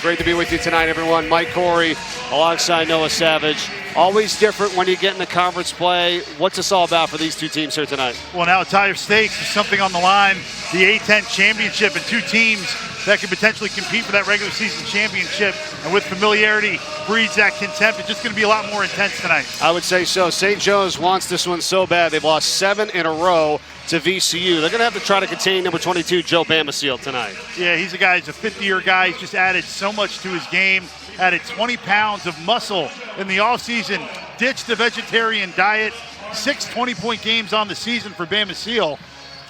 Great to be with you tonight, everyone. Mike Corey alongside Noah Savage. Always different when you get in the conference play. What's this all about for these two teams here tonight? Well, now it's higher stakes. There's something on the line. The A-10 championship and two teams that could potentially compete for that regular season championship. And with familiarity breeds that contempt. It's just going to be a lot more intense tonight. I would say so. St. Joe's wants this one so bad. They've lost 7 in a row to VCU. They're going to have to try to contain number 22, Joe Bamaseal, tonight. Yeah, he's a guy, he's a 50-year guy. He's just added so much to his game. Added 20 pounds of muscle in the offseason. Ditched the vegetarian diet. 6 20-point games on the season for Bamaseal.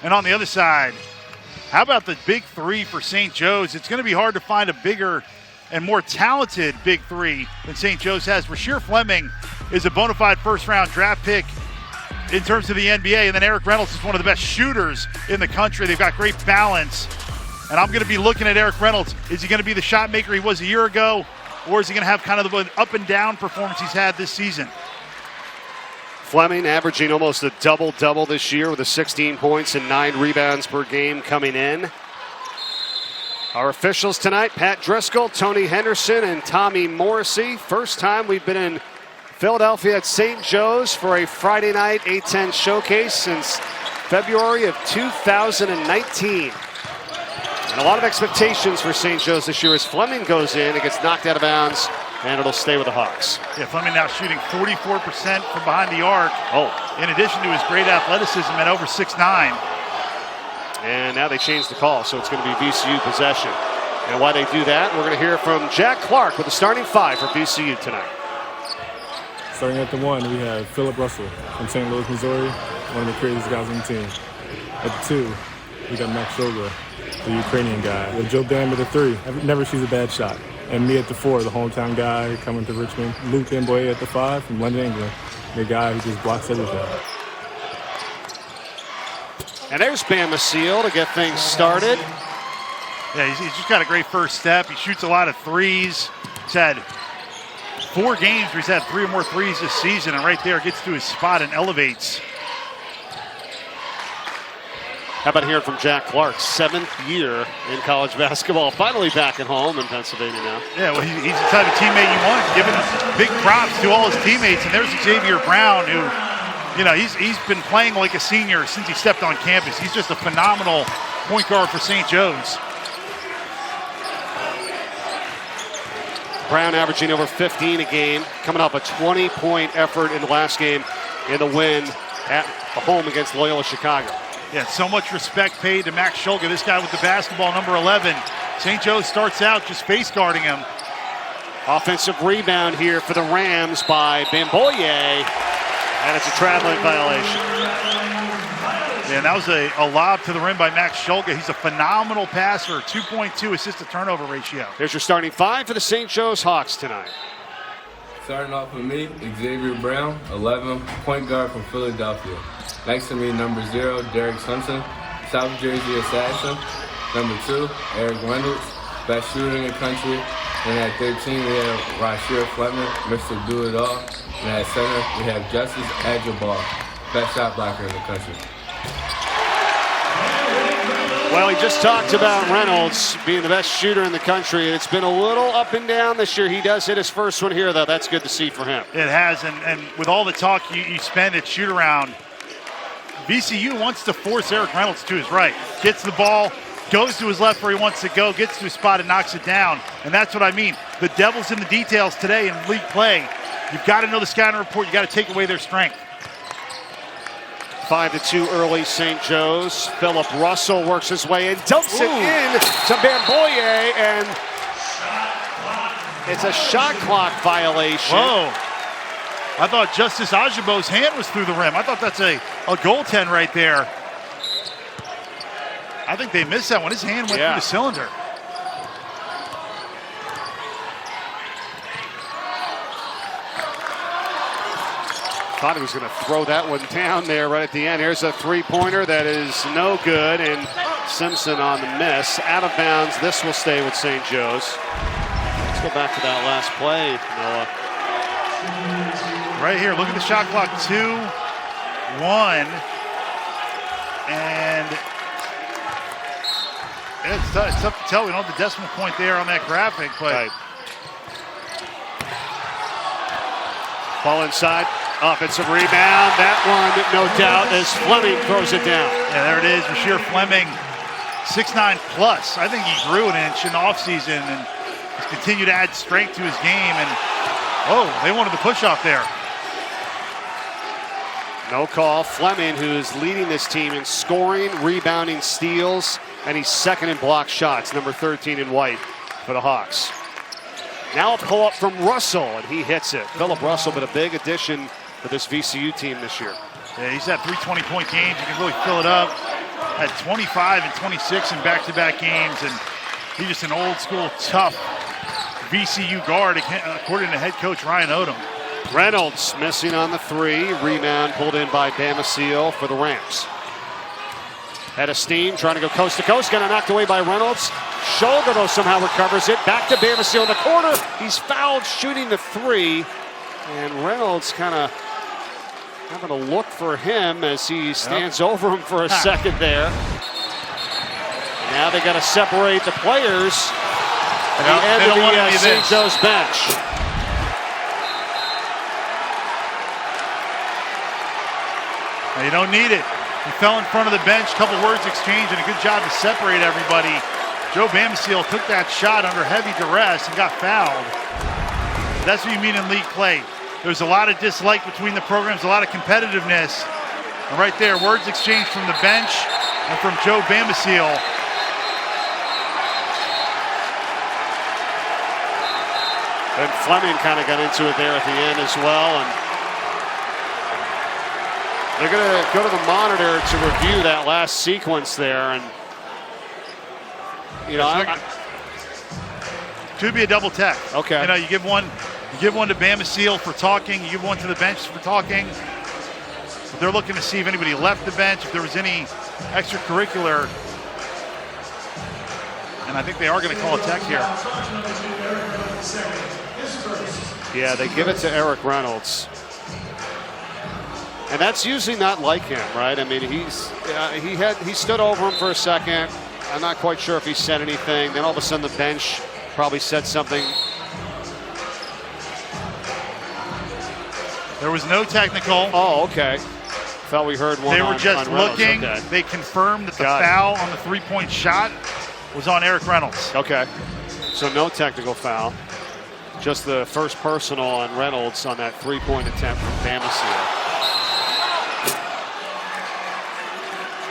And on the other side, how about the big three for St. Joe's? It's going to be hard to find a bigger and more talented big three than St. Joe's has. Rasheer Fleming is a bona fide first-round draft pick in terms of the NBA, and then Eric Reynolds is one of the best shooters in the country. They've got great balance, and I'm going to be looking at Eric Reynolds. Is he going to be the shot maker he was a year ago, or is he going to have kind of an up-and-down performance he's had this season? Fleming averaging almost a double-double this year with 16 points and 9 rebounds per game coming in. Our officials tonight, Pat Driscoll, Tony Henderson, and Tommy Morrissey. First time we've been in Philadelphia at St. Joe's for a Friday night A-10 showcase since February of 2019. And a lot of expectations for St. Joe's this year as Fleming goes in. It gets knocked out of bounds, and it'll stay with the Hawks. Yeah, Fleming now shooting 44% from behind the arc. Oh. In addition to his great athleticism at over 6'9". And now they changed the call, so it's going to be VCU possession. And why they do that, we're going to hear from Jack Clark with the starting 5 for VCU tonight. Starting at the 1, we have Philip Russell from St. Louis, Missouri, one of the craziest guys on the team. At the 2, we got Max Shulga, the Ukrainian guy. We have Joe Bam at the 3, never shoots a bad shot. And me at the 4, the hometown guy coming to Richmond. Luke Mboye at the 5 from London, England, the guy who just blocks everything. And there's Bamaseal to get things started. Yeah, he's just got a great first step. He shoots a lot of threes. He's had 4 games where he's had 3 or more threes this season, and right there gets to his spot and elevates. How about hearing from Jack Clark, 7th year in college basketball, finally back at home in Pennsylvania now. Yeah, well, he's the type of teammate you want, giving big props to all his teammates. And there's Xavier Brown, who, you know, he's been playing like a senior since he stepped on campus. He's just a phenomenal point guard for St. Joe's. Brown averaging over 15 a game, coming off a 20-point effort in the last game in the win at home against Loyola Chicago. Yeah, so much respect paid to Max Shulga, this guy with the basketball, number 11. St. Joe starts out just face guarding him. Offensive rebound here for the Rams by Bamboye, and it's a traveling violation. Yeah, and that was a lob to the rim by Max Shulga. He's a phenomenal passer, 2.2 assist to turnover ratio. Here's your starting 5 for the St. Joe's Hawks tonight. Starting off with me, Xavier Brown, 11, point guard from Philadelphia. Next to me, number 0, Derek Simpson, South Jersey Assassin. Number 2, Eric Reynolds, best shooter in the country. And at 13, we have Rasheer Fleming, Mr. Do-It-All. And at center, we have Justice Agilball, best shot blocker in the country. Well, he just talked about Reynolds being the best shooter in the country. It's been a little up and down this year. He does hit his first one here, though. That's good to see for him. It has, and with all the talk you spend at shoot-around, VCU wants to force Eric Reynolds to his right. Gets the ball, goes to his left where he wants to go, gets to his spot and knocks it down. And that's what I mean. The devil's in the details today in league play. You've got to know the scouting report. You've got to take away their strength. 5-2 early St. Joe's. Philip Russell works his way in, dumps it in to Bamboye, and it's a shot clock violation. Whoa. I thought Justice Ajibo's hand was through the rim. I thought that's a goaltend right there. I think they missed that one. His hand went through the cylinder. Thought he was going to throw that one down there right at the end. Here's a three-pointer that is no good, and Simpson on the miss. Out of bounds. This will stay with St. Joe's. Let's go back to that last play, Noah. Right here, look at the shot clock, 2-1. And Yeah, it's tough to tell. We don't have the decimal point there on that graphic, but Right. Ball inside. Offensive rebound. That one, no doubt, as Fleming throws it down. yeah, there it is. Rasheer Fleming, 6'9 plus. I think he grew an inch in the offseason and has continued to add strength to his game. And they wanted the push off there. No call. Fleming, who is leading this team in scoring, rebounding, steals, and he's second in block shots, number 13 in white for the Hawks. Now a pull-up from Russell, and he hits it. Philip Russell, but a big addition for this VCU team this year. Yeah, he's had 3 20-point games. You can really fill it up. Had 25 and 26 in back-to-back games, and he's just an old-school, tough VCU guard, according to head coach Ryan Odom. Reynolds missing on the 3. Rebound pulled in by Damasio for the Rams. Had a steam, trying to go coast to coast, got knocked away by Reynolds. Shoulder, though, somehow recovers it. Back to Damasio in the corner. He's fouled shooting the 3. And Reynolds kind of having a look for him as he stands over him for a second there. And now they got to separate the players at the end of the St. Joe's bench. Now, you don't need it. He fell in front of the bench, a couple words exchanged, and a good job to separate everybody. Joe Bamasiel took that shot under heavy duress and got fouled. That's what you mean in league play. There's a lot of dislike between the programs, a lot of competitiveness. And right there, words exchanged from the bench and from Joe Bamasiel. And Fleming kind of got into it there at the end as well. And they're going to go to the monitor to review that last sequence there. And, you know, could be a double tech. Okay. You know, you give one to Bamasiel for talking, you give one to the bench for talking. But they're looking to see if anybody left the bench, if there was any extracurricular. And I think they are going to call a tech here. Yeah, they give it to Eric Reynolds. And that's usually not like him, right? I mean, he stood over him for a second. I'm not quite sure if he said anything. Then all of a sudden the bench probably said something. There was no technical. Oh, okay. Thought we heard one. They were just looking. Okay. They confirmed that the foul on the three-point shot was on Eric Reynolds. Okay. So no technical foul. Just the first personal on Reynolds on that three-point attempt from Bamasiel.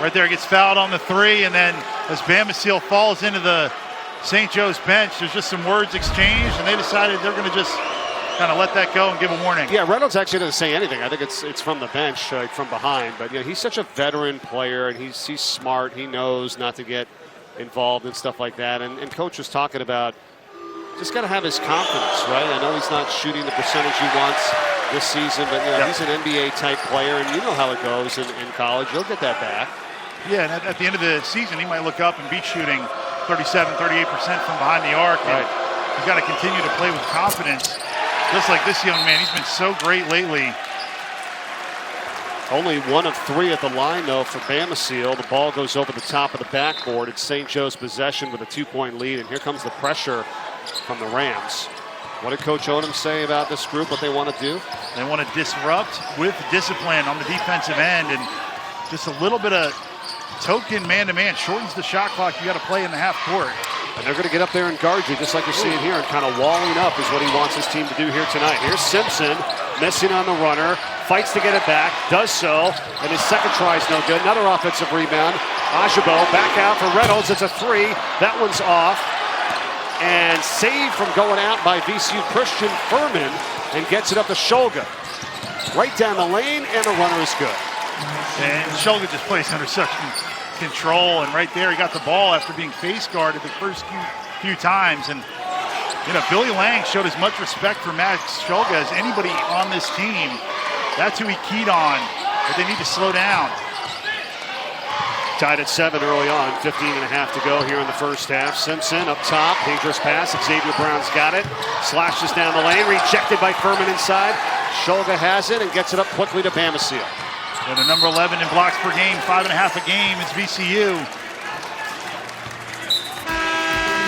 Right there, gets fouled on the 3, and then as Bamasiel falls into the St. Joe's bench, there's just some words exchanged, and they decided they're going to just kind of let that go and give a warning. Yeah, Reynolds actually doesn't say anything. I think it's from the bench, from behind. But yeah, he's such a veteran player, and he's smart. He knows not to get involved in stuff like that. And Coach was talking about just got to have his confidence, right? I know he's not shooting the percentage he wants this season, but you know, he's an NBA-type player, and you know how it goes in college. You'll get that back. Yeah, and at the end of the season, he might look up and be shooting 37, 38% from behind the arc. Right. He's got to continue to play with confidence, just like this young man. He's been so great lately. Only 1 of 3 at the line, though, for Bamasiel. The ball goes over the top of the backboard. It's St. Joe's possession with a 2-point lead, and here comes the pressure from the Rams. What did Coach Odom say about this group, what they want to do? They want to disrupt with discipline on the defensive end, and just a little bit of token man-to-man shortens the shot clock you got to play in the half court. And they're going to get up there and guard you, just like you're seeing here, and kind of walling up is what he wants his team to do here tonight. Here's Simpson, missing on the runner, fights to get it back, does so, and his second try is no good. Another offensive rebound. Ajabo back out for Reynolds. It's a 3. That one's off. And saved from going out by VCU Christian Furman, and gets it up to Shulga. Right down the lane, and the runner is good. And Shulga just plays under such control, and right there he got the ball after being face guarded the first few times. And you know, Billy Lang showed as much respect for Max Shulga as anybody on this team. That's who he keyed on, but they need to slow down. Tied at 7 early on, 15.5 to go here in the first half. Simpson up top, dangerous pass. Xavier Brown's got it. Slashes down the lane, rejected by Furman inside. Shulga has it and gets it up quickly to Bamasiel. And the number 11 in blocks per game, 5.5 a game is VCU.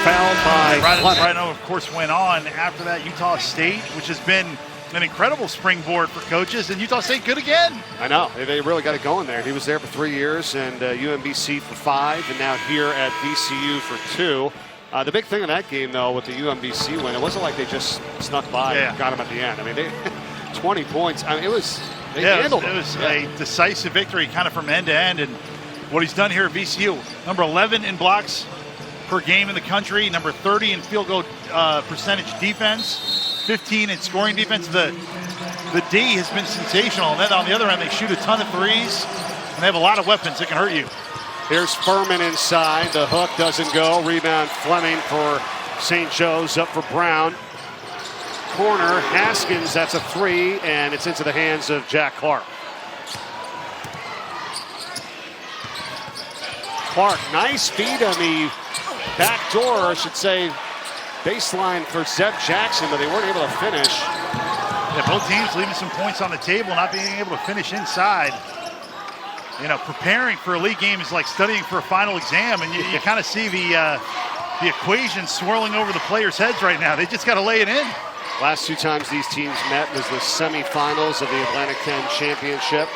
fouled by Fleming. Rhino, of course, went on after that. Utah State, which has been an incredible springboard for coaches, and Utah State good again. I know. They really got it going there. He was there for 3 years, and UMBC for 5, and now here at VCU for 2. The big thing in that game, though, with the UMBC win, it wasn't like they just snuck by and got him at the end. I mean, they 20 points. I mean, they handled it. It was a decisive victory kind of from end to end, and what he's done here at VCU, number 11 in blocks per game in the country, number 30 in field goal percentage defense, 15 in scoring defense. The D has been sensational, and then on the other end, they shoot a ton of threes, and they have a lot of weapons that can hurt you. Here's Furman inside. The hook doesn't go. Rebound Fleming for St. Joe's, up for Brown. Corner, Haskins, that's a 3, and it's into the hands of Jack Clark. Clark, nice feed on the back door, I should say, baseline for Zeb Jackson, but they weren't able to finish. Yeah, both teams leaving some points on the table, not being able to finish inside. You know, preparing for a league game is like studying for a final exam, and you kind of see the equation swirling over the players' heads right now. They just got to lay it in. Last 2 times these teams met was the semifinals of the Atlantic 10 Championship.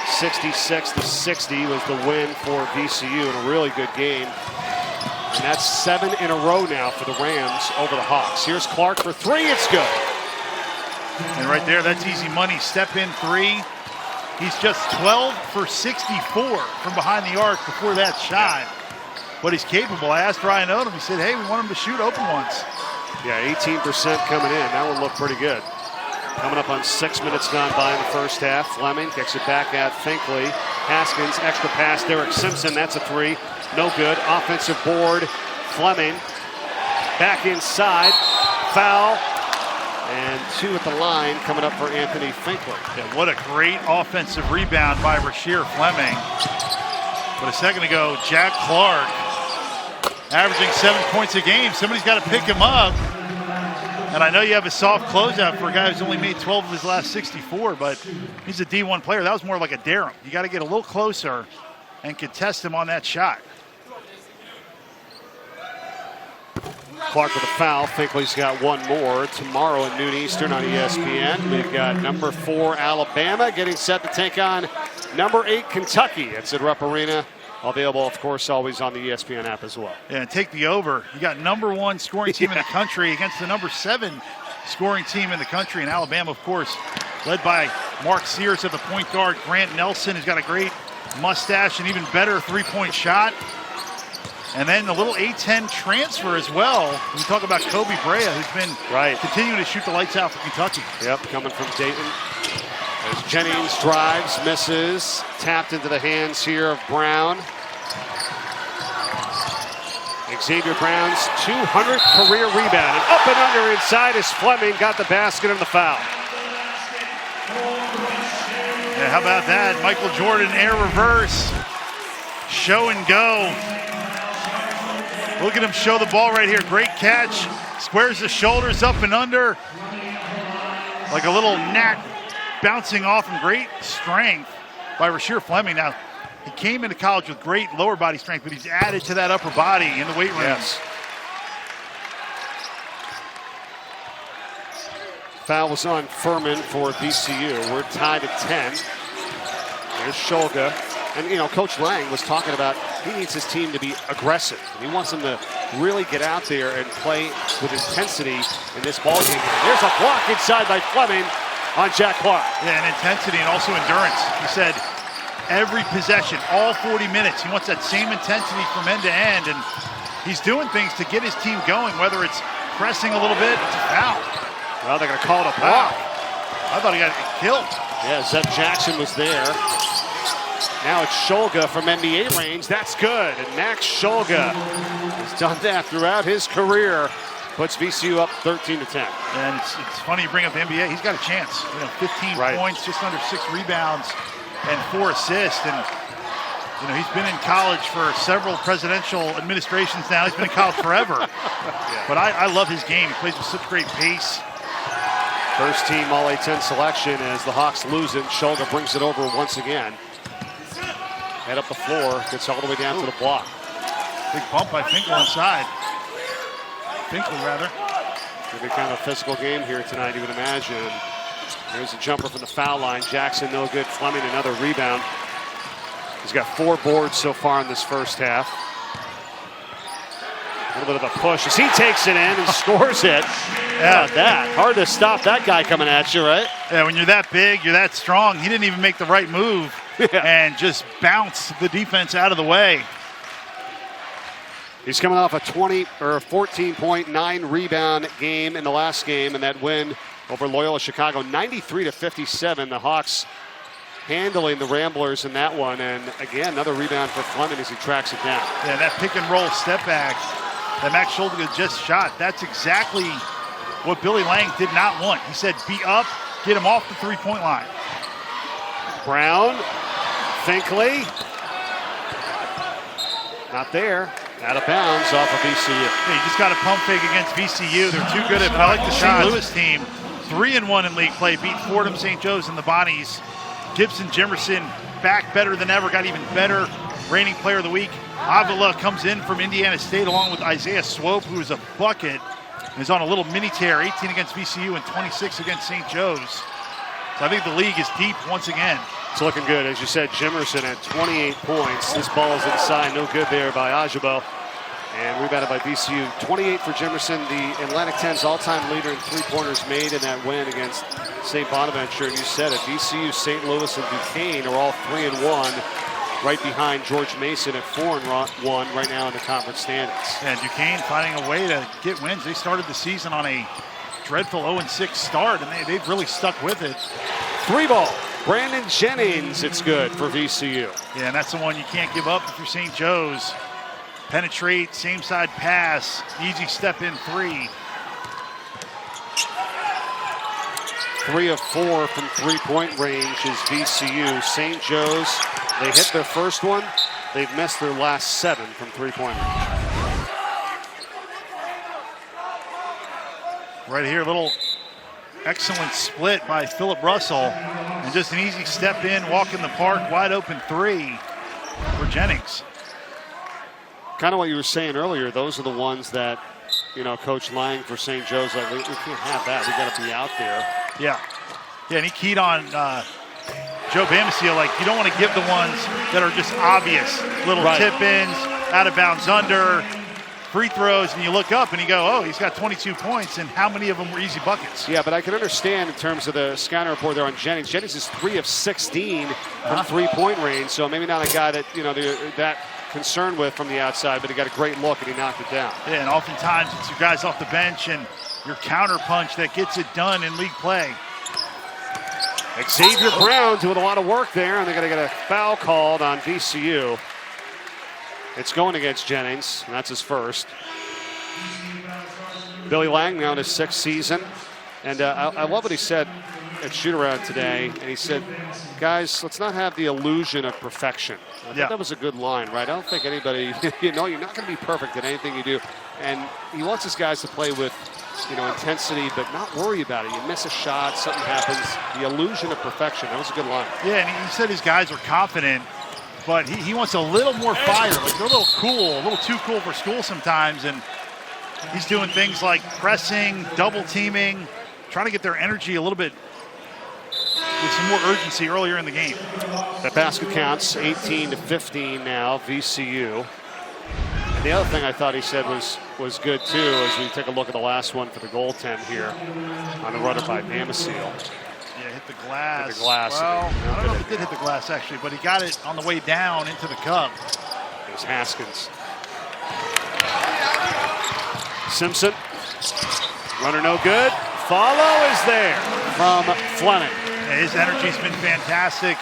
66-60 was the win for VCU in a really good game. And that's 7 in a row now for the Rams over the Hawks. Here's Clark for 3, it's good. And right there, that's easy money. Step in 3. He's just 12 for 64 from behind the arc before that shot. But he's capable. I asked Ryan Odom, he said, hey, we want him to shoot open ones. Yeah, 18% coming in. That one looked pretty good. Coming up on 6 minutes gone by in the first half. Fleming kicks it back at Finkley. Haskins, extra pass. Derek Simpson, that's a 3. No good. Offensive board. Fleming back inside. Foul. And 2 at the line coming up for Anthony Finkley. Yeah, what a great offensive rebound by Rasheer Fleming. But a second ago, Jack Clark averaging 7 points a game. Somebody's got to pick him up. And I know you have a soft closeout for a guy who's only made 12 of his last 64, but he's a D1 player. That was more like a Durham. You got to get a little closer and contest him on that shot. Clark with a foul. Finkley's got 1 more. Tomorrow at noon Eastern on ESPN. We've got number 4 Alabama getting set to take on number 8 Kentucky. It's at Rupp Arena. Available, of course, always on the ESPN app as well. Yeah, and take the over. You got number 1 scoring team in the country against the number 7 scoring team in the country. And Alabama, of course, led by Mark Sears at the point guard. Grant Nelson has got a great mustache and even better 3-point shot. And then the little A-10 transfer as well. We talk about Kobe Brea, who's been continuing to shoot the lights out for Kentucky. Yep, coming from Dayton. As Jennings drives, misses, tapped into the hands here of Brown. Xavier Brown's 200th career rebound. And up and under inside as Fleming got the basket and the foul. Yeah, how about that? Michael Jordan air reverse. Show and go. Look at him show the ball right here. Great catch. Squares the shoulders up and under. Like a little knack bouncing off and great strength by Rasheer Fleming. Now, he came into college with great lower body strength, but he's added to that upper body in the weight room. Yes. Foul was on Furman for VCU. We're tied at 10. There's Shulga. And, you know, Coach Lang was talking about he needs his team to be aggressive. He wants them to really get out there and play with intensity in this ball game. There's a block inside by Fleming on Jack Clark. Yeah, and intensity and also endurance. He said every possession, all 40 minutes, he wants that same intensity from end to end. And he's doing things to get his team going, whether it's pressing a little bit, it's a foul. Well, they're going to call it a block. I thought he got killed. Yeah, Zeb Jackson was there. Now it's Shulga from NBA range. That's good. And Max Shulga has done that throughout his career. Puts VCU up 13-10. And it's funny you bring up the NBA. He's got a chance. You know, 15 points, just under 6 rebounds, and 4 assists. And you know, he's been in college for several presidential administrations now. He's been in college forever. But I love his game. He plays with such great pace. First team All-A-10 selection as the Hawks lose it. Shulga brings it over once again. Head up the floor, gets all the way down to the block. Big bump by Finkel inside. Finkley, rather. It'll be kind of a physical game here tonight, you would imagine. There's a jumper from the foul line. Jackson, no good. Fleming, another rebound. He's got 4 boards so far in this first half. A little bit of a push as he takes it in and scores it. How about that? Hard to stop that guy coming at you, right? Yeah, when you're that big, you're that strong. He didn't even make the right move and just bounced the defense out of the way. He's coming off a 14.9 rebound game in the last game, and that win over Loyola Chicago, 93-57. The Hawks handling the Ramblers in that one, and again, another rebound for Fleming as he tracks it down. Yeah, that pick and roll step back that Max Schuldiger just shot, that's exactly what Billy Lang did not want. He said, be up, get him off the three-point line. Brown, Finkley, not there. Out of bounds off of VCU. Yeah, you just got a pump fake against VCU. They're too good at it. I like the St. Louis team. 3-1 in league play. Beat Fordham St. Joe's in the Bonnies. Gibson Jimerson back better than ever. Got even better. Reigning player of the week. Avila comes in from Indiana State along with Isaiah Swope, who is a bucket. Is on a little mini tear. 18 against VCU and 26 against St. Joe's. So I think the league is deep once again. It's looking good. As you said, Jimerson at 28 points. This ball's inside. No good there by Ajabo. And rebounded by VCU. 28 for Jimerson, the Atlantic 10's all-time leader in three-pointers made in that win against St. Bonaventure. And you said it, VCU, St. Louis, and Duquesne are all 3-1, right behind George Mason at 4-1 right now in the conference standings. And Duquesne finding a way to get wins. They started the season on a dreadful 0-6 start, and they've really stuck with it. 3-ball. Brandon Jennings, it's good for VCU. Yeah, and that's the one you can't give up if you're St. Joe's. Penetrate, same side pass, easy step in 3. 3 of 4 from three-point range is VCU. St. Joe's, they hit their first one. They've missed their last 7 from three-point range. Right here, little excellent split by Philip Russell. And just an easy step in, walk in the park, wide open 3 for Jennings. Kind of what you were saying earlier, those are the ones that, you know, Coach Lang for St. Joe's, like, we can't have that. We got to be out there. Yeah. Yeah, and he keyed on Joe Bamisile, like, you don't want to give the ones that are just obvious. Little tip-ins, out of bounds under, free throws, and you look up and you go, oh, he's got 22 points, and how many of them were easy buckets? Yeah, but I can understand in terms of the scouting report there on Jennings. Jennings is 3 of 16 from three-point range, so maybe not a guy that, you know, that concerned with from the outside, but he got a great look and he knocked it down. Yeah, and oftentimes it's your guys off the bench and your counter punch that gets it done in league play. Xavier Brown doing a lot of work there, and they're going to get a foul called on VCU. It's going against Jennings, and that's his first. Billy Lang now in his 6th season, and I love what he said at shoot-around today, and he said, guys, let's not have the illusion of perfection. I thought that was a good line, right? I don't think anybody, you know, you're not going to be perfect at anything you do. And he wants his guys to play with, you know, intensity, but not worry about it. You miss a shot, something happens. The illusion of perfection. That was a good line. Yeah, and he said his guys are confident, but he wants a little more fire. Like, they're a little cool, a little too cool for school sometimes. And he's doing things like pressing, double teaming, trying to get their energy a little bit with some more urgency earlier in the game. That basket counts, 18-15 now, VCU. And the other thing I thought he said was good too, as we take a look at the last one for the goaltend here on the runner by Bamisile. Yeah, hit the glass. Hit the glass. Well, I don't know if it did hit the glass actually, but he got it on the way down into the cup. It was Haskins. Simpson, runner no good. Follow is there from Fleming. Yeah, his energy's been fantastic.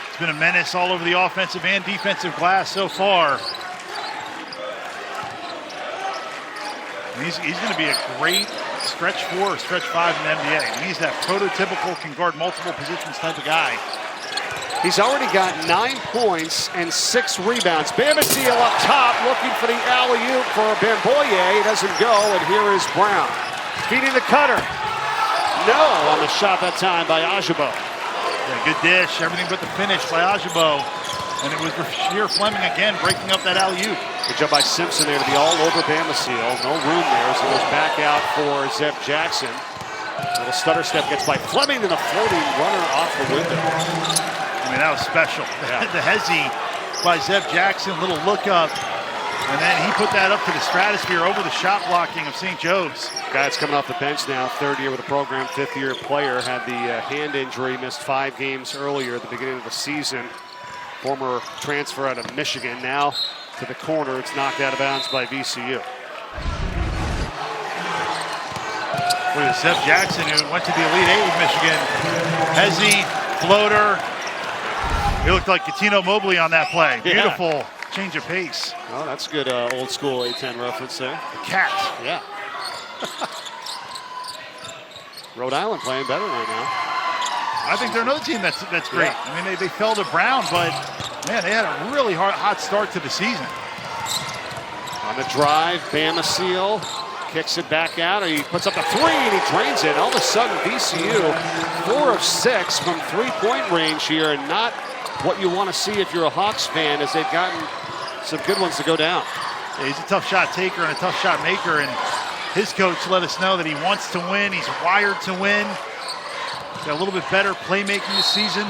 It's been a menace all over the offensive and defensive glass so far. And he's going to be a great stretch 4 or stretch 5 in the NBA. And he's that prototypical, can guard multiple positions type of guy. He's already got 9 points and 6 rebounds. Bamisile up top looking for the alley-oop for Bamboye. It doesn't go, and here is Brown. Feeding the cutter. No on the shot that time by Ajabo. Yeah, good dish. Everything but the finish by Ajabo. And it was Rasheer Fleming again breaking up that alley-oop. Good job by Simpson there to be all over Bamasil. No room there, so goes back out for Zeb Jackson. Little stutter step gets by Fleming and a floating runner off the window. I mean, that was special. Yeah. The hezzy by Zeb Jackson, little look up. And then he put that up to the stratosphere over the shot blocking of St. Joe's. Guy that's coming off the bench now, third year with the program, fifth-year player, had the hand injury, missed 5 games earlier at the beginning of the season. Former transfer out of Michigan, now to the corner. It's knocked out of bounds by VCU. With Zeb Jackson, who went to the Elite Eight with Michigan. Hezzy, floater. He looked like Katino Mobley on that play. Yeah. Beautiful change of pace. Oh, that's good old school A-10 reference there. The cat. Yeah. Rhode Island playing better right now. I think they're another team that's great. Yeah. I mean, they fell to Brown, but man, they had a really hot start to the season. On the drive, Bamasil kicks it back out. He puts up the 3 and he drains it. All of a sudden, VCU 4 of 6 from 3-point range here, and not what you want to see if you're a Hawks fan, as they've gotten some good ones to go down. Yeah, he's a tough shot taker and a tough shot maker, and his coach let us know that he wants to win. He's wired to win. He's got a little bit better playmaking this season.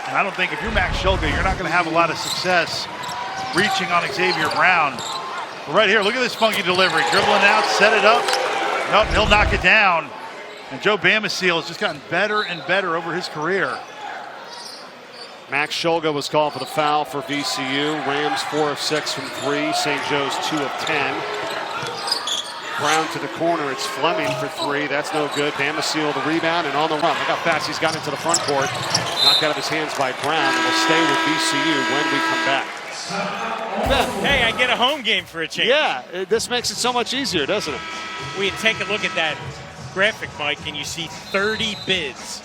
And I don't think if you're Max Shulga, you're not going to have a lot of success reaching on Xavier Brown. But right here, look at this funky delivery. Dribbling out, set it up. Nope, he'll knock it down. And Joe Bamasil has just gotten better and better over his career. Max Shulga was called for the foul for VCU. Rams 4 of 6 from 3. St. Joe's 2 of 10. Brown to the corner. It's Fleming for 3. That's no good. Bamasil the rebound and on the run. Look how fast he's gotten into the front court. Knocked out of his hands by Brown. And will stay with VCU when we come back. Hey, I get a home game for a change. Yeah, this makes it so much easier, doesn't it? We take a look at that graphic, Mike, and you see 30 bids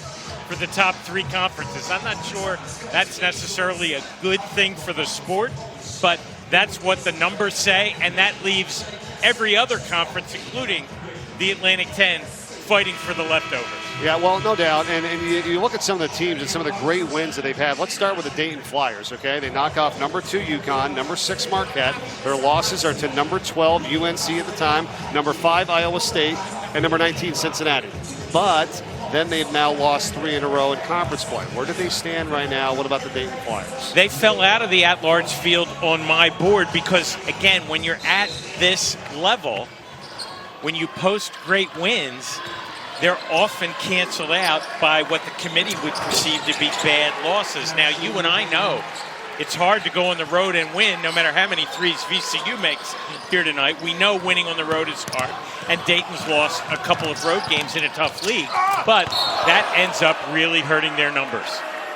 for the top 3 conferences. I'm not sure that's necessarily a good thing for the sport, but that's what the numbers say, and that leaves every other conference, including the Atlantic 10, fighting for the leftovers. Yeah, well, no doubt. And you look at some of the teams and some of the great wins that they've had. Let's start with the Dayton Flyers, okay? They knock off number 2 UConn, number 6 Marquette. Their losses are to number 12 UNC at the time, number 5 Iowa State, and number 19 Cincinnati. But then they've now lost 3 in a row in conference play. Where do they stand right now? What about the Dayton Flyers? They fell out of the at-large field on my board because, again, when you're at this level, when you post great wins, they're often canceled out by what the committee would perceive to be bad losses. Now, you and I know it's hard to go on the road and win no matter how many threes VCU makes here tonight. We know winning on the road is hard, and Dayton's lost a couple of road games in a tough league, but that ends up really hurting their numbers.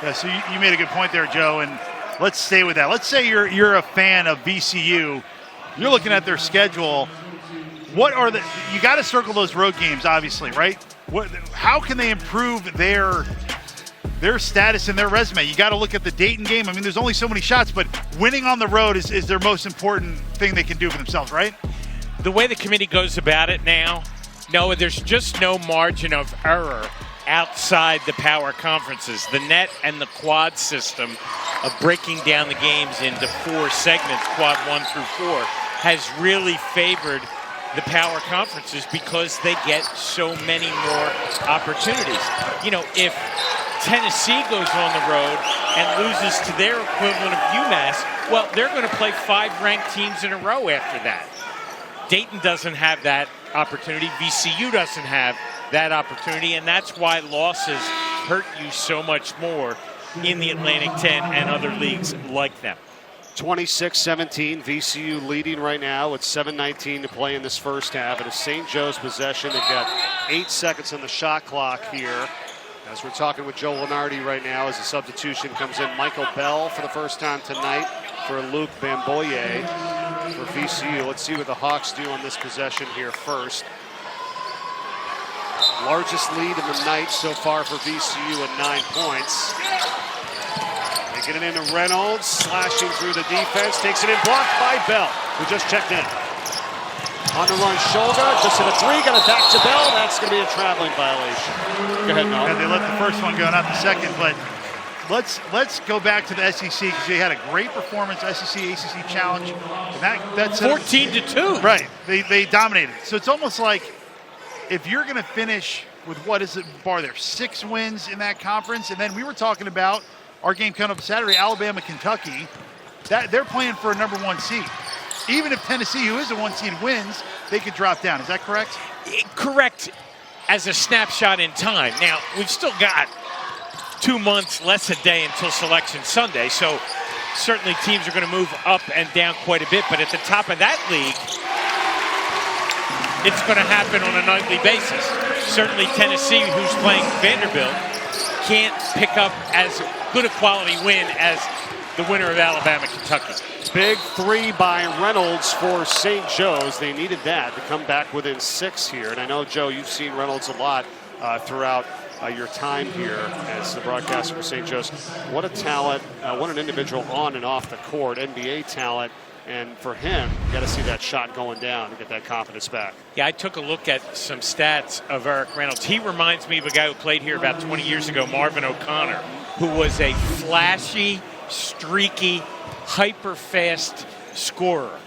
Yeah, so you made a good point there, Joe, and let's stay with that. Let's say you're a fan of VCU. You're looking at their schedule. What are you got to circle those road games, obviously, right? How can they improve their status and their resume? You got to look at the Dayton game. I mean, there's only so many shots, but winning on the road is their most important thing they can do for themselves, right? The way the committee goes about it now, no, there's just no margin of error outside the power conferences. The net and the quad system of breaking down the games into 4 segments, quad 1 through 4, has really favored the power conferences because they get so many more opportunities. You know, if Tennessee goes on the road and loses to their equivalent of UMass, well, they're going to play 5 ranked teams in a row after that. Dayton doesn't have that opportunity. VCU doesn't have that opportunity, and that's why losses hurt you so much more in the Atlantic 10 and other leagues like them. 26-17, VCU leading right now with 7:19 to play in this first half. It is St. Joe's possession. They've got 8 seconds on the shot clock here. As we're talking with Joe Lenardi right now, as a substitution comes in, Michael Bell for the first time tonight for Luke Bamboye for VCU. Let's see what the Hawks do on this possession here first. Largest lead in the night so far for VCU at 9 points. They get it into Reynolds, slashing through the defense, takes it in, blocked by Bell, who just checked in. On the run, shoulder, just hit a three, got it back to Bell. That's going to be a traveling violation. Go ahead, Mel. Yeah, they let the first one go, not the second, but let's go back to the SEC because they had a great performance, SEC, ACC challenge. And that's 14-2. Right, they dominated. So it's almost like if you're going to finish with what is it, bar there, 6 wins in that conference, and then we were talking about our game coming up Saturday, Alabama, Kentucky, that they're playing for a number 1 seed. Even if Tennessee, who is a 1 seed, wins, they could drop down. Is that correct? Correct as a snapshot in time. Now, we've still got 2 months, less a day until Selection Sunday, so certainly teams are going to move up and down quite a bit, but at the top of that league, it's going to happen on a nightly basis. Certainly Tennessee, who's playing Vanderbilt, can't pick up as good a quality win as the winner of Alabama, Kentucky. Big 3 by Reynolds for St. Joe's. They needed that to come back within 6 here. And I know, Joe, you've seen Reynolds a lot throughout your time here as the broadcaster for St. Joe's. What a talent, what an individual on and off the court, NBA talent. And for him, you got to see that shot going down to get that confidence back. Yeah, I took a look at some stats of Eric Reynolds. He reminds me of a guy who played here about 20 years ago, Marvin O'Connor, who was a flashy, streaky, hyper-fast scorer.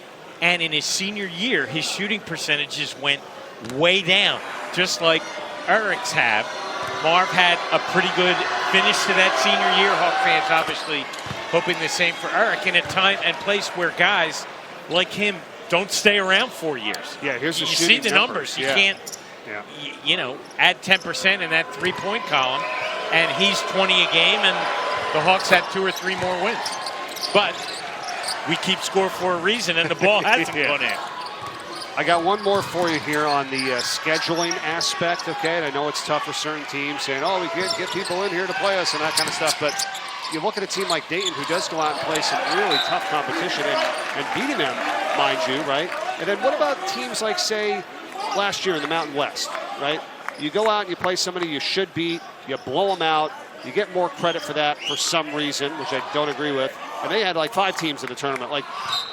And in his senior year, his shooting percentages went way down, just like Eric's have. Marv had a pretty good finish to that senior year. Hawk fans obviously hoping the same for Eric in a time and place where guys like him don't stay around 4 years. Yeah, here's the you shooting see the numbers. You can't, add 10% in that 3-point column, and he's 20 a game, and the Hawks have 2 or 3 more wins. But we keep score for a reason, and the ball hasn't gone in. I got one more for you here on the scheduling aspect, okay? And I know it's tough for certain teams saying, oh, we can't get people in here to play us and that kind of stuff, but you look at a team like Dayton who does go out and play some really tough competition and beating them, mind you, right? And then what about teams like, say, last year in the Mountain West, right? You go out and you play somebody you should beat, you blow them out, you get more credit for that for some reason, which I don't agree with. And they had like 5 teams in the tournament. Like,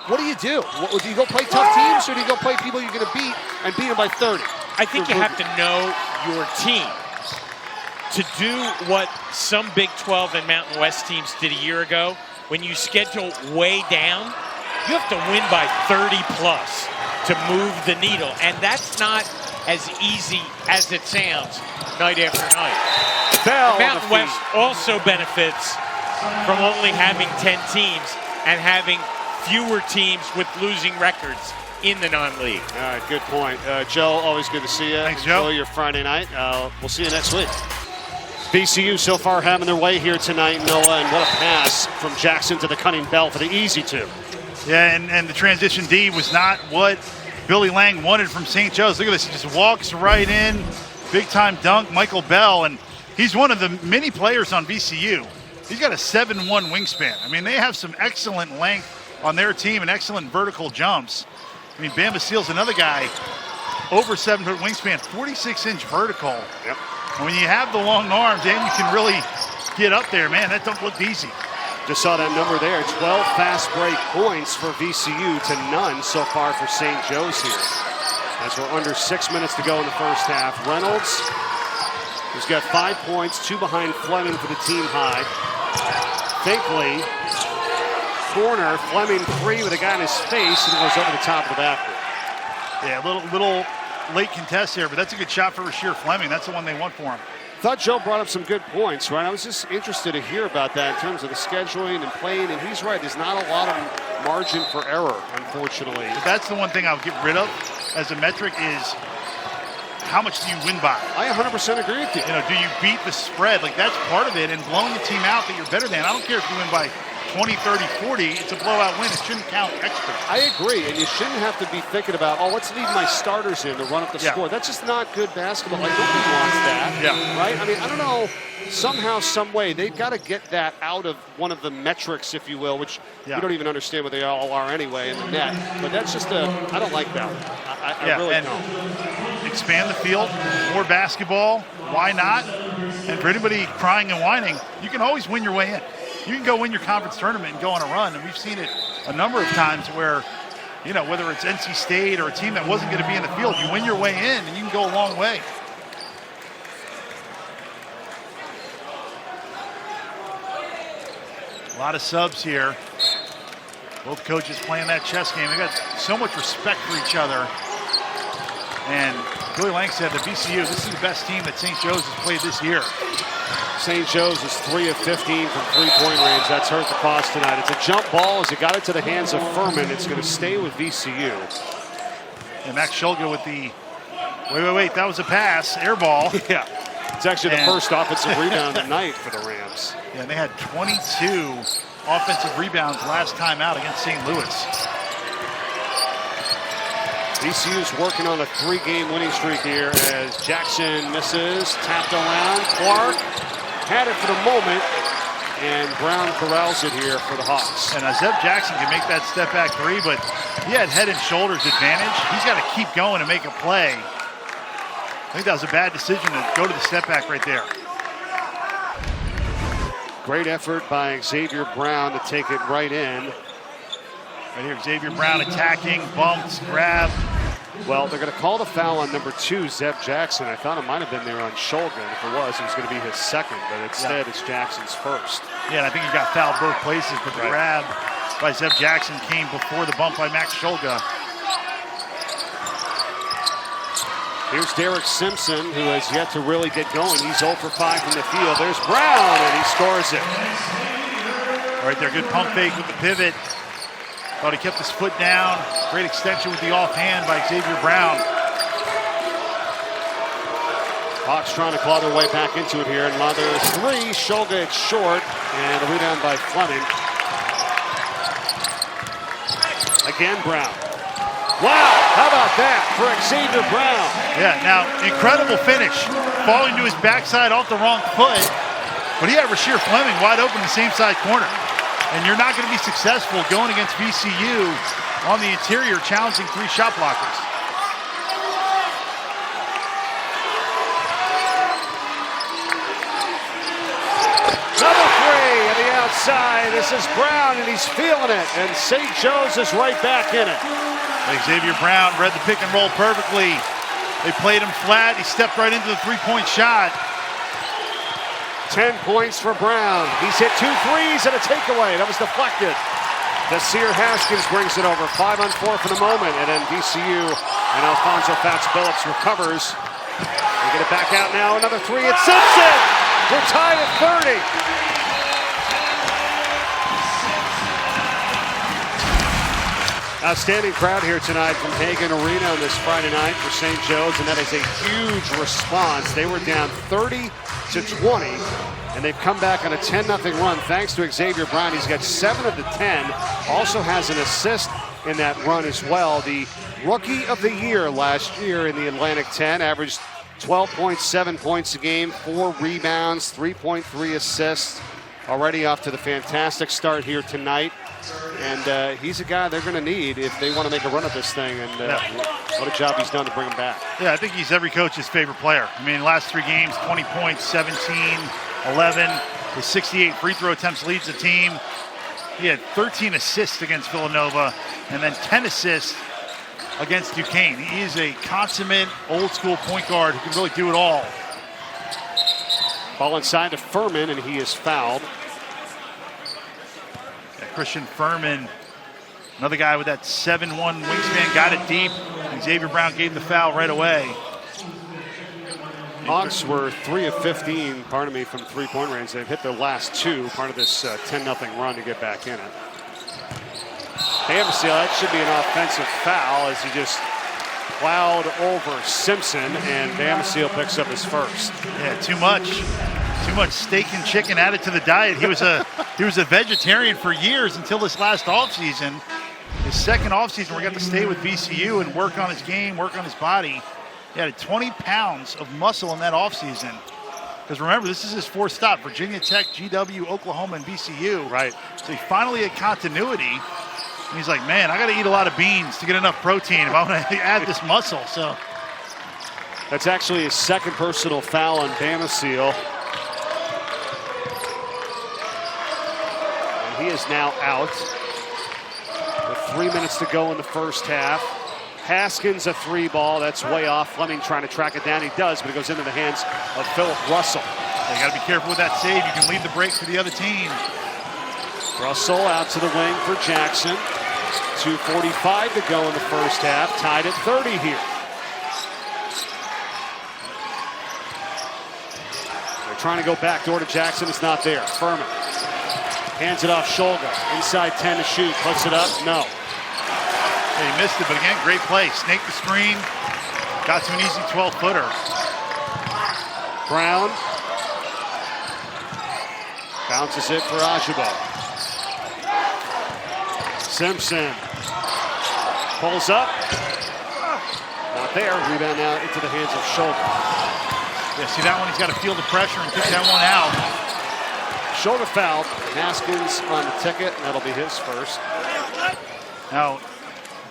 what do you do? Do you go play tough teams, or do you go play people you're going to beat and beat them by 30? I think you have to know your team. To do what some Big 12 and Mountain West teams did a year ago, when you schedule way down, you have to win by 30 plus to move the needle. And that's not as easy as it sounds night after night. Bell Mountain West also benefits from only having 10 teams and having fewer teams with losing records in the non-league. All right, good point. Joe, always good to see you. Thanks, Joe. Enjoy your Friday night. We'll see you next week. VCU so far having their way here tonight, Noah, and what a pass from Jackson to the cunning Bell for the easy 2. Yeah, and the transition D was not what Billy Lang wanted from St. Joe's. Look at this, he just walks right in, big-time dunk, Michael Bell, and he's one of the many players on VCU. He's got a 7'1" wingspan. I mean, they have some excellent length on their team and excellent vertical jumps. I mean, Bama Seal's another guy, over 7-foot wingspan, 46-inch vertical. Yep. And when you have the long arms and you can really get up there, man, that don't look easy. Just saw that number there. 12 fast break points for VCU to none so far for St. Joe's here. As we're under 6 minutes to go in the first half. Reynolds, who's got 5 points, 2 behind Fleming for the team high. Thankfully, corner, Fleming 3 with a guy in his face, and it goes over the top of the basket. Yeah, a little late contest here, but that's a good shot for Rasheer Fleming. That's the one they want for him. Thought Joe brought up some good points, right? I was just interested to hear about that in terms of the scheduling and playing, and he's right. There's not a lot of margin for error, unfortunately. But that's the one thing I'll get rid of as a metric is how much do you win by? I 100% agree with you. You know, do you beat the spread? Like, that's part of it, and blowing the team out that you're better than. I don't care if you win by 20, 30, 40. It's a blowout win. It shouldn't count extra. I agree, and you shouldn't have to be thinking about, oh, let's leave my starters in to run up the score. That's just not good basketball. Like, nobody wants that, right? I mean, I don't know. Somehow, some way, they've got to get that out of one of the metrics, if you will, which we don't even understand what they all are anyway in the net. But that's just I don't like that. I really don't. Expand the field, more basketball. Why not? And for anybody crying and whining, you can always win your way in. You can go win your conference tournament and go on a run, and we've seen it a number of times where you know, whether it's NC State or a team that wasn't going to be in the field, you win your way in and you can go a long way. A lot of subs here. Both coaches playing that chess game. They got so much respect for each other. And Billy Lang said that VCU, this is the best team that St. Joe's has played this year. St. Joe's is 3 of 15 from three-point range. That's hurt the cause tonight. It's a jump ball. As it got it to the hands of Furman, it's going to stay with VCU. And Max Shulga with the, wait, that was a pass, air ball. Yeah, it's actually the first offensive rebound of the night for the Rams. Yeah, and they had 22 offensive rebounds last time out against St. Louis. VCU's working on a 3-game winning streak here as Jackson misses, tapped around. Clark had it for the moment, and Brown corrals it here for the Hawks. And Zeb Jackson can make that step back three, but he had head and shoulders advantage. He's got to keep going and make a play. I think that was a bad decision to go to the step back right there. Great effort by Xavier Brown to take it right in. Right here, Xavier Brown attacking, bumped, grabbed. Well, they're going to call the foul on number 2, Zeb Jackson. I thought it might have been there on Shulga. If it was going to be his second, but instead it's Jackson's first. Yeah, and I think he got fouled both places, but the grab by Zeb Jackson came before the bump by Max Shulga. Here's Derek Simpson, who has yet to really get going. He's 0 for 5 from the field. There's Brown, and he scores it. All right there, good pump fake with the pivot. Thought he kept his foot down. Great extension with the offhand by Xavier Brown. Hawks trying to claw their way back into it here. And there's 3. Shulga, it's short. And a rebound by Fleming. Again, Brown. Wow, how about that for Xavier Brown? Yeah, now, incredible finish. Falling to his backside off the wrong foot. But he had Rasheer Fleming wide open in the same side corner. And you're not going to be successful going against VCU on the interior, challenging 3 shot blockers. Number 3 on the outside. This is Brown, and he's feeling it. And St. Joe's is right back in it. Xavier Brown read the pick and roll perfectly. They played him flat. He stepped right into the 3-point shot. 10 points for Brown. He's hit 2 threes and a takeaway. That was deflected. Nasir Haskins brings it over. 5 on 4 for the moment. And then VCU and Alfonso Fats-Phillips recovers. They get it back out now. Another 3. It's Simpson. We're tied at 30. Outstanding crowd here tonight from Hagan Arena on this Friday night for St. Joe's, and that is a huge response. They were down 30-20, and they've come back on a 10-0 run thanks to Xavier Brown. He's got 7 of the 10, also has an assist in that run as well. The Rookie of the Year last year in the Atlantic 10, averaged 12.7 points a game, 4 rebounds, 3.3 assists. Already off to the fantastic start here tonight. And he's a guy they're going to need if they want to make a run at this thing. And what a job he's done to bring him back. Yeah, I think he's every coach's favorite player. I mean, last 3 games, 20 points, 17, 11. With 68 free throw attempts leads the team. He had 13 assists against Villanova and then 10 assists against Duquesne. He is a consummate old-school point guard who can really do it all. Ball inside to Furman, and he is fouled. Christian Furman, another guy with that 7'1" wingspan, got it deep, and Xavier Brown gave the foul right away. Hawks were 3 of 15, from 3-point range. They've hit their last 2, part of this 10-0 run to get back in it. Bamsteele, that should be an offensive foul as he just plowed over Simpson, and Bamsteele picks up his first. Yeah, too much steak and chicken added to the diet. He was a vegetarian for years until this last offseason. His second offseason where he got to stay with VCU and work on his game, work on his body. He had 20 pounds of muscle in that offseason. Because remember, this is his 4th stop: Virginia Tech, GW, Oklahoma, and VCU. Right. So he finally had continuity. And he's like, man, I got to eat a lot of beans to get enough protein if I want to add this muscle. So that's actually his second personal foul on Bamsteele. He is now out with 3 minutes to go in the first half. Haskins a 3 ball. That's way off. Fleming trying to track it down. He does, but it goes into the hands of Philip Russell. You got to be careful with that save. You can lead the break for the other team. Russell out to the wing for Jackson. 2:45 to go in the first half. Tied at 30 here. They're trying to go back door to Jackson. It's not there. Furman hands it off Shulga. Inside 10 to shoot. Puts it up. No. He missed it, but again, great play. Snaked the screen. Got to an easy 12-footer. Brown bounces it for Ajabo. Simpson pulls up. Not there. Rebound now into the hands of Shulga. Yeah, see that one? He's got to feel the pressure and kick that one out. Shulga fouled. Haskins on the ticket, and that'll be his first. Now,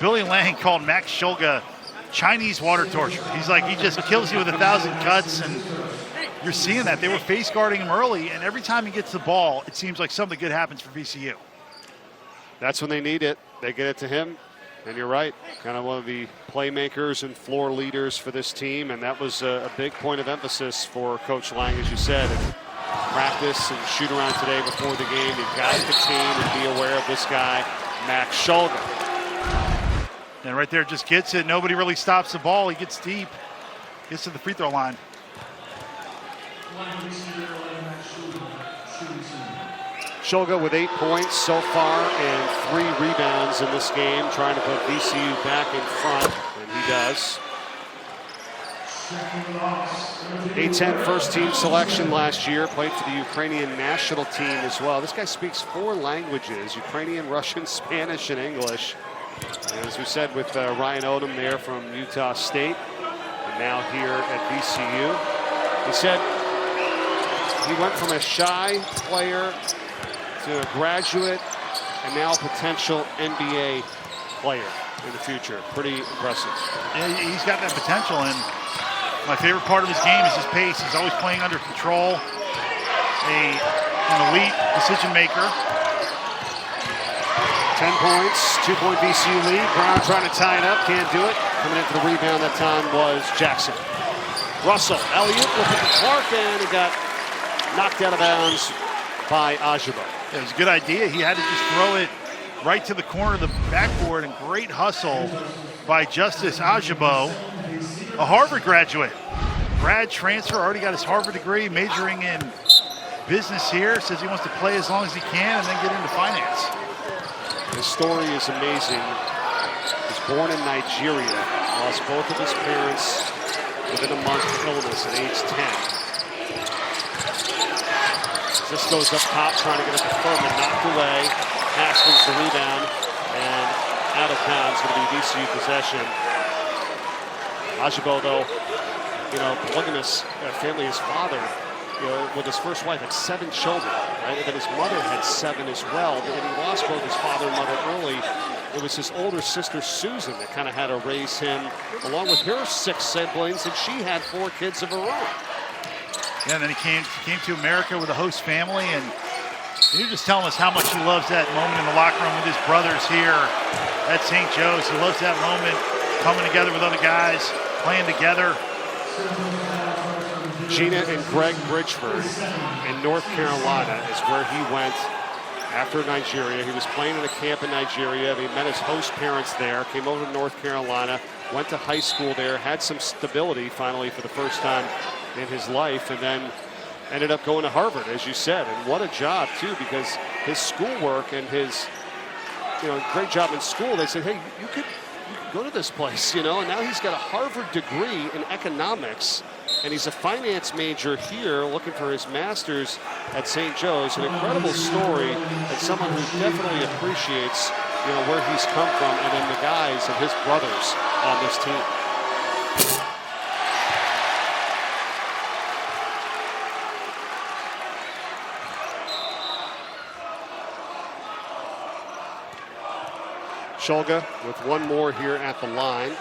Billy Lang called Max Shulga Chinese water torture. He's like, he just kills you with 1,000 cuts, and you're seeing that. They were face guarding him early, and every time he gets the ball, it seems like something good happens for VCU. That's when they need it. They get it to him, and you're right. Kind of one of the playmakers and floor leaders for this team, and that was a big point of emphasis for Coach Lang, as you said. And practice and shoot around today before the game. You've got to contain and be aware of this guy, Max Shulga. And right there, just gets it. Nobody really stops the ball. He gets deep, gets to the free throw line. Shulga with 8 points so far and 3 rebounds in this game, trying to put VCU back in front, and he does. A-10 first team selection last year, played for the Ukrainian national team as well. This guy speaks 4 languages, Ukrainian, Russian, Spanish, and English. And as we said with Ryan Odom there from Utah State, and now here at VCU. He said he went from a shy player to a graduate and now a potential NBA player in the future. Pretty impressive. Yeah, he's got that potential, and my favorite part of his game is his pace. He's always playing under control, an elite decision maker. 10 points, 2-point VCU lead. Brown trying to tie it up, can't do it. Coming in for the rebound that time was Jackson. Russell, alley-oop, looking for Clark, and he got knocked out of bounds by Ajabo. It was a good idea. He had to just throw it right to the corner of the backboard, and great hustle by Justice Ajabo, a Harvard graduate. Grad transfer, already got his Harvard degree, majoring in business here. Says he wants to play as long as he can and then get into finance. His story is amazing. He was born in Nigeria, lost both of his parents within a month of illness at age 10. This goes up top, trying to get it to Furman, knocked away. Haskins the rebound, and out of bounds, going to be VCU possession. Ajabo, though, polygamous family. His father, with his first wife, had 7 children, right? And then his mother had 7 as well. And he lost both his father and mother early. It was his older sister, Susan, that kind of had to raise him, along with her 6 siblings, and she had 4 kids of her own. Yeah, and then he came to America with a host family, and he was just telling us how much he loves that moment in the locker room with his brothers here at St. Joe's. He loves that moment, coming together with other guys, playing together. Gina and Greg Bridgeford in North Carolina is where he went after Nigeria. He was playing in a camp in Nigeria. He met his host parents there, came over to North Carolina, went to high school there, had some stability finally for the first time in his life, and then ended up going to Harvard, as you said. And what a job, too, because his schoolwork and his great job in school, they said, hey, you could go to this place, and now he's got a Harvard degree in economics, and he's a finance major here looking for his master's at St. Joe's. An incredible story, and someone who definitely appreciates where he's come from, and then the guys and his brothers on this team. Shulga with 1 more here at the line.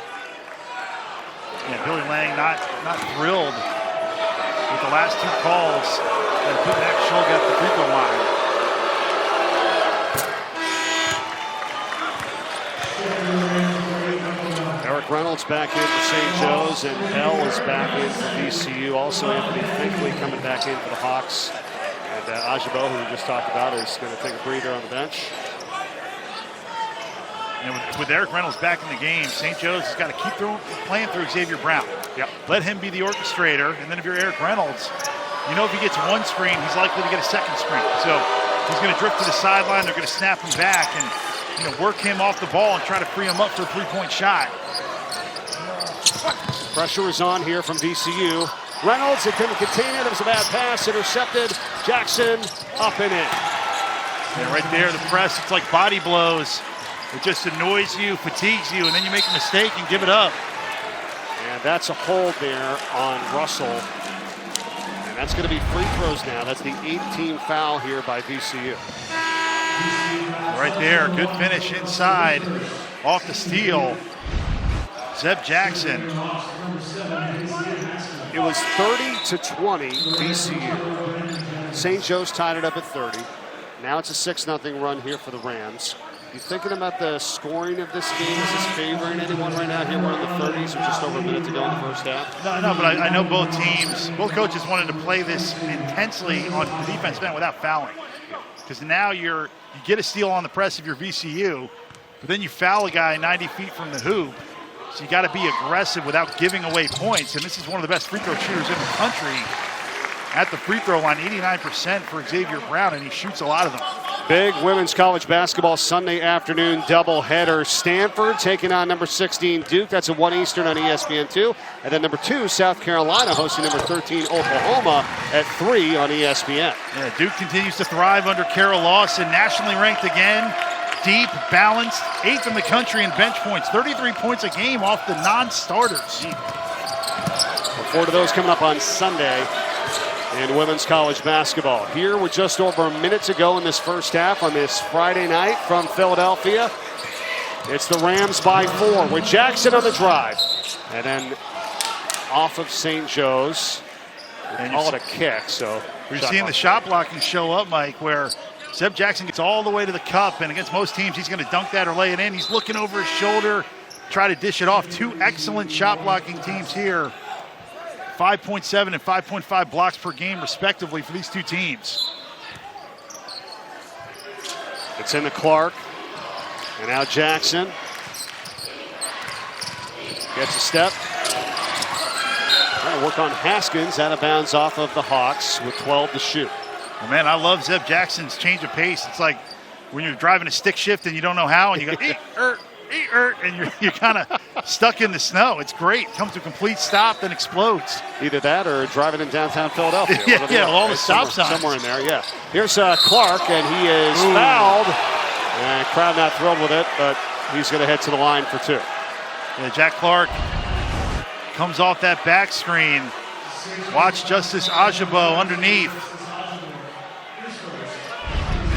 Yeah, Billy Lang not thrilled with the last 2 calls that put Max Shulga at the free throw line. Reynolds back in for St. Joe's, and Bell is back in for VCU. Also, Anthony Finkley coming back in for the Hawks. And Ajabo, who we just talked about, is going to take a breather on the bench. And with Eric Reynolds back in the game, St. Joe's has got to keep playing through Xavier Brown. Yep. Let him be the orchestrator, and then if you're Eric Reynolds, you know if he gets one screen, he's likely to get a second screen. So he's going to drift to the sideline. They're going to snap him back and work him off the ball and try to free him up for a three-point shot. Pressure is on here from VCU. Reynolds, it couldn't contain it. It was a bad pass, intercepted. Jackson up and in. And right there, the press, it's like body blows. It just annoys you, fatigues you, and then you make a mistake and give it up. And that's a hold there on Russell. And that's going to be free throws now. That's the 8th-team foul here by VCU. Right there, good finish inside, off the steal. Zeb Jackson. It was 30-20 VCU. St. Joe's tied it up at 30. Now it's a 6-0 run here for the Rams. You thinking about the scoring of this game? Is this favoring anyone right now? Here we're in the 30s, or just over a minute to go in the first half. No, but I know both teams, both coaches wanted to play this intensely on the defensive end without fouling. Because now you get a steal on the press if you're VCU, but then you foul a guy 90 feet from the hoop. So you got to be aggressive without giving away points. And this is one of the best free throw shooters in the country at the free throw line, 89% for Xavier Brown, and he shoots a lot of them. Big women's college basketball Sunday afternoon doubleheader. Stanford taking on number 16 Duke. That's at 1 Eastern on ESPN2. And then number 2 South Carolina hosting number 13 Oklahoma at 3 on ESPN. Yeah, Duke continues to thrive under Carol Lawson, nationally ranked again. Deep, balanced, 8th in the country in bench points, 33 points a game off the non-starters. Look forward to those coming up on Sunday in women's college basketball. Here with just over a minute to go in this first half on this Friday night from Philadelphia. It's the Rams by 4 with Jackson on the drive. And then off of St. Joe's. And call it a kick, so. We're seeing the shot blocking show up, Mike, where Zeb Jackson gets all the way to the cup, and against most teams, he's going to dunk that or lay it in. He's looking over his shoulder, try to dish it off. 2 excellent shot blocking teams here. 5.7 and 5.5 blocks per game, respectively, for these 2 teams. It's into Clark, and now Jackson gets a step. Trying to work on Haskins, out of bounds off of the Hawks with 12 to shoot. Well, man, I love Zeb Jackson's change of pace. It's like when you're driving a stick shift and you don't know how, and you go, and you're kind of stuck in the snow. It's great. Comes to a complete stop, then explodes. Either that or driving in downtown Philadelphia. yeah, all the stop signs. Somewhere in there, yeah. Here's Clark, and he is fouled. And crowd not thrilled with it, but he's going to head to the line for 2. Yeah, Jack Clark comes off that back screen. Watch Justice Ajabo underneath.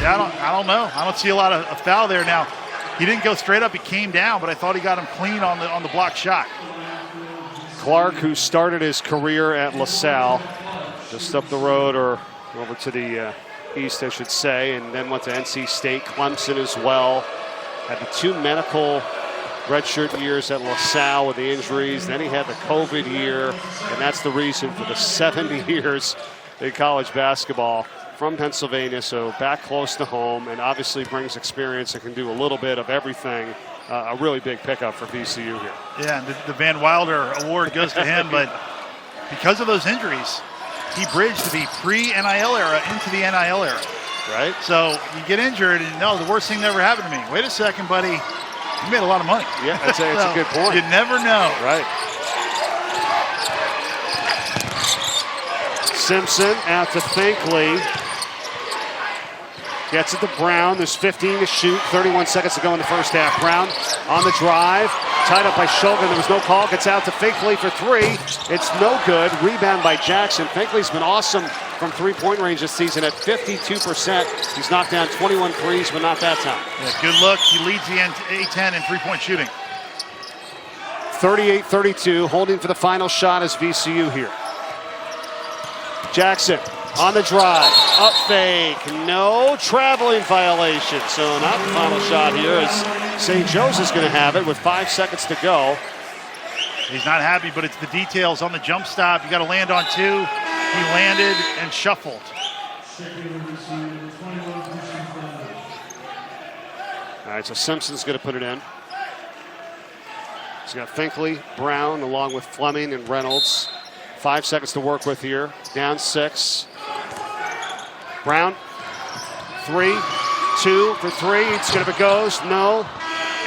Yeah, I don't know. I don't see a lot of foul there now. He didn't go straight up. He came down, but I thought he got him clean on the block shot. Clark, who started his career at LaSalle, just up the road or over to the east, I should say, and then went to NC State, Clemson as well. Had the 2 medical redshirt years at LaSalle with the injuries. Then he had the COVID year, and that's the reason for the 70 years in college basketball. From Pennsylvania, so back close to home, and obviously brings experience and can do a little bit of everything. A really big pickup for VCU here. Yeah, and the Van Wilder Award goes to him, but because of those injuries, he bridged the pre-NIL era into the NIL era. Right. So you get injured, and no, the worst thing that ever happened to me. Wait a second, buddy. You made a lot of money. Yeah, I'd say it's a good point. You never know. Right. Simpson out to Finkley. Gets it to Brown. There's 15 to shoot. 31 seconds to go in the first half. Brown on the drive. Tied up by Shulgin. There was no call. Gets out to Finkley for 3. It's no good. Rebound by Jackson. Finkley's been awesome from 3-point range this season at 52%. He's knocked down 21 threes, but not that time. Yeah, good look. He leads the A-10 in 3-point shooting. 38-32. Holding for the final shot is VCU here. Jackson on the drive, up fake, no traveling violation. So not the final shot here as St. Joe's is going to have it with 5 seconds to go. He's not happy, but it's the details on the jump stop. You got to land on 2. He landed and shuffled. All right, so Simpson's going to put it in. He's got Finkley, Brown, along with Fleming and Reynolds. 5 seconds to work with here. Down 6. Brown, 3, 2 for 3. It's good if it goes. No.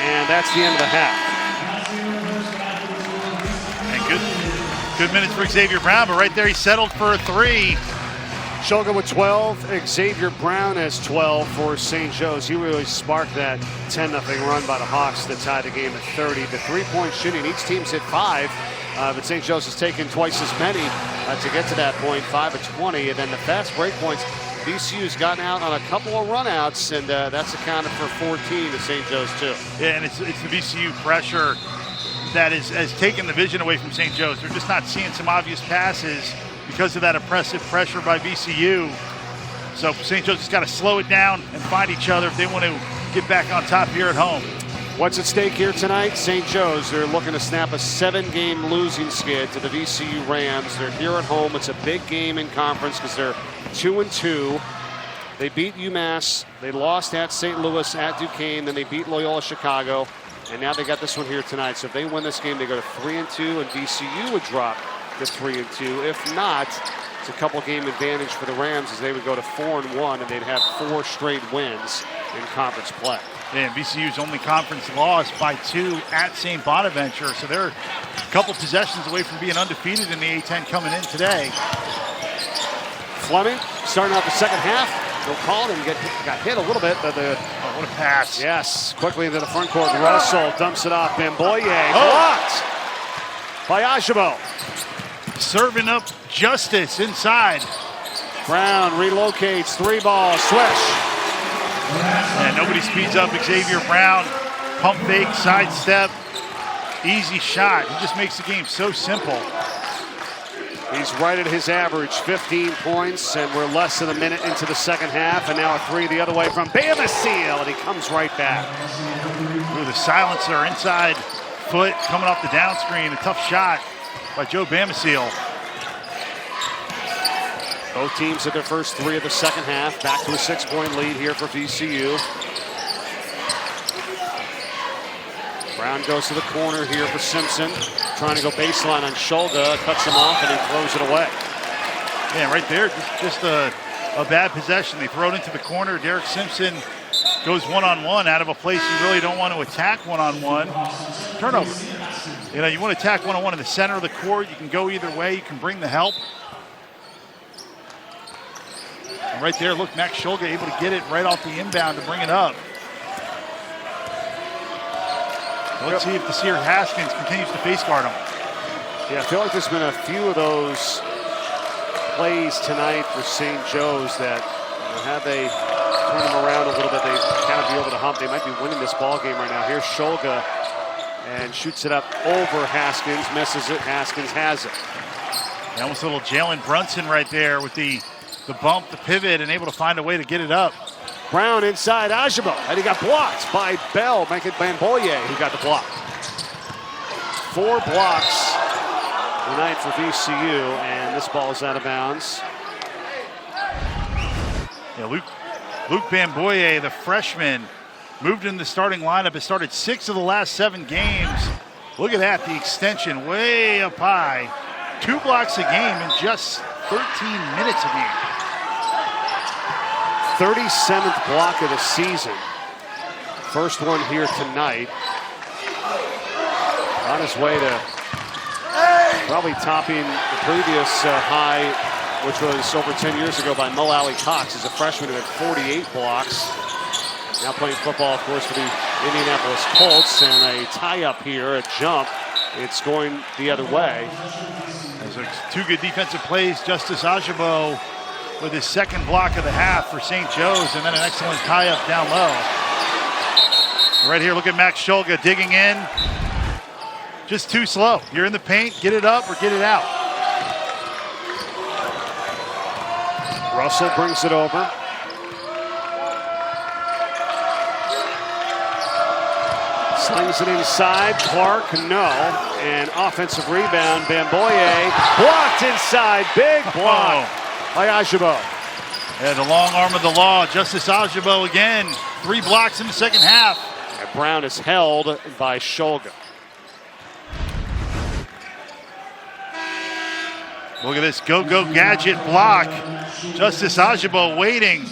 And that's the end of the half. And good minutes for Xavier Brown, but right there he settled for a 3. Shulga with 12. Xavier Brown has 12 for St. Joe's. He really sparked that 10-0 run by the Hawks that tied the game at 30. The three-point shooting, each team's hit 5, but St. Joe's has taken twice as many to get to that point, 5 of 20. And then the fast break points, VCU's gotten out on a couple of runouts, and that's accounted for 14 to St. Joe's too. Yeah, and it's the VCU pressure that has taken the vision away from St. Joe's. They're just not seeing some obvious passes because of that oppressive pressure by VCU. So St. Joe's has got to slow it down and find each other if they want to get back on top here at home. What's at stake here tonight? St. Joe's, they're looking to snap a 7-game losing skid to the VCU Rams. They're here at home. It's a big game in conference because they're 2-2. They beat UMass. They lost at St. Louis, at Duquesne. Then they beat Loyola Chicago. And now they got this one here tonight. So if they win this game, they go to 3-2, and VCU would drop to 3-2. If not, it's a couple-game advantage for the Rams as they would go to 4-1, and they'd have 4 straight wins in conference play. And VCU's only conference loss by 2 at St. Bonaventure. So they're a couple possessions away from being undefeated in the A-10 coming in today. Fleming starting out the second half. No call, and got hit a little bit, but what a pass. Yes, quickly into the front court. Russell dumps it off. Bamboye blocked by Ajabo. Serving up justice inside. Brown relocates, 3-ball, swish. And nobody speeds up Xavier Brown. Pump fake, sidestep, easy shot. He just makes the game so simple. He's right at his average, 15 points, and we're less than a minute into the second half, and now a 3 the other way from Bamboye, and he comes right back. Ooh, the silencer inside foot coming off the down screen. A tough shot by Joe Bamboye. Both teams at their first 3 of the second half. Back to a 6-point lead here for VCU. Brown goes to the corner here for Simpson. Trying to go baseline on Shulga. Cuts him off and he throws it away. Yeah, right there, just a bad possession. They throw it into the corner. Derek Simpson goes one-on-one out of a place you really don't want to attack one-on-one. Turnover. You know, you want to attack one-on-one in the center of the court. You can go either way. You can bring the help. And right there, look, Max Shulga able to get it right off the inbound to bring it up. Let's see if Desir Haskins continues to face guard him. Yeah, I feel like there's been a few of those plays tonight for St. Joe's that, had they turn them around a little bit, they kind of be able to hump. They might be winning this ball game right now. Here's Shulga and shoots it up over Haskins, misses it. Haskins has it. Yeah, almost a little Jalen Brunson right there with the bump, the pivot, and able to find a way to get it up. Brown inside Ajabo, and he got blocked by Bell, making Bamboye who got the block. 4 blocks tonight for VCU, and this ball is out of bounds. Yeah, Luke Bamboye, the freshman, moved in the starting lineup. Has started 6 of the last 7 games. Look at that, the extension way up high. 2 blocks a game in just 13 minutes a game. 37th block of the season. First one here tonight. On his way to probably topping the previous high, which was over 10 years ago by Mo Alley Cox as a freshman who had 48 blocks. Now playing football, of course, for the Indianapolis Colts, and a tie-up here, a jump. It's going the other way. Those are 2 good defensive plays. Justice Ajabo with his 2nd block of the half for St. Joe's, and then an excellent tie-up down low. Right here, look at Max Shulga digging in. Just too slow. You're in the paint, get it up or get it out. Russell brings it over. Slings it inside. Clark, no. And offensive rebound. Bamboye blocked inside. Big block by Ajabo. Yeah, the long arm of the law. Justice Ajabo again. 3 blocks in the second half. And Brown is held by Shulga. Look at this go-go gadget block. Justice Ajabo waiting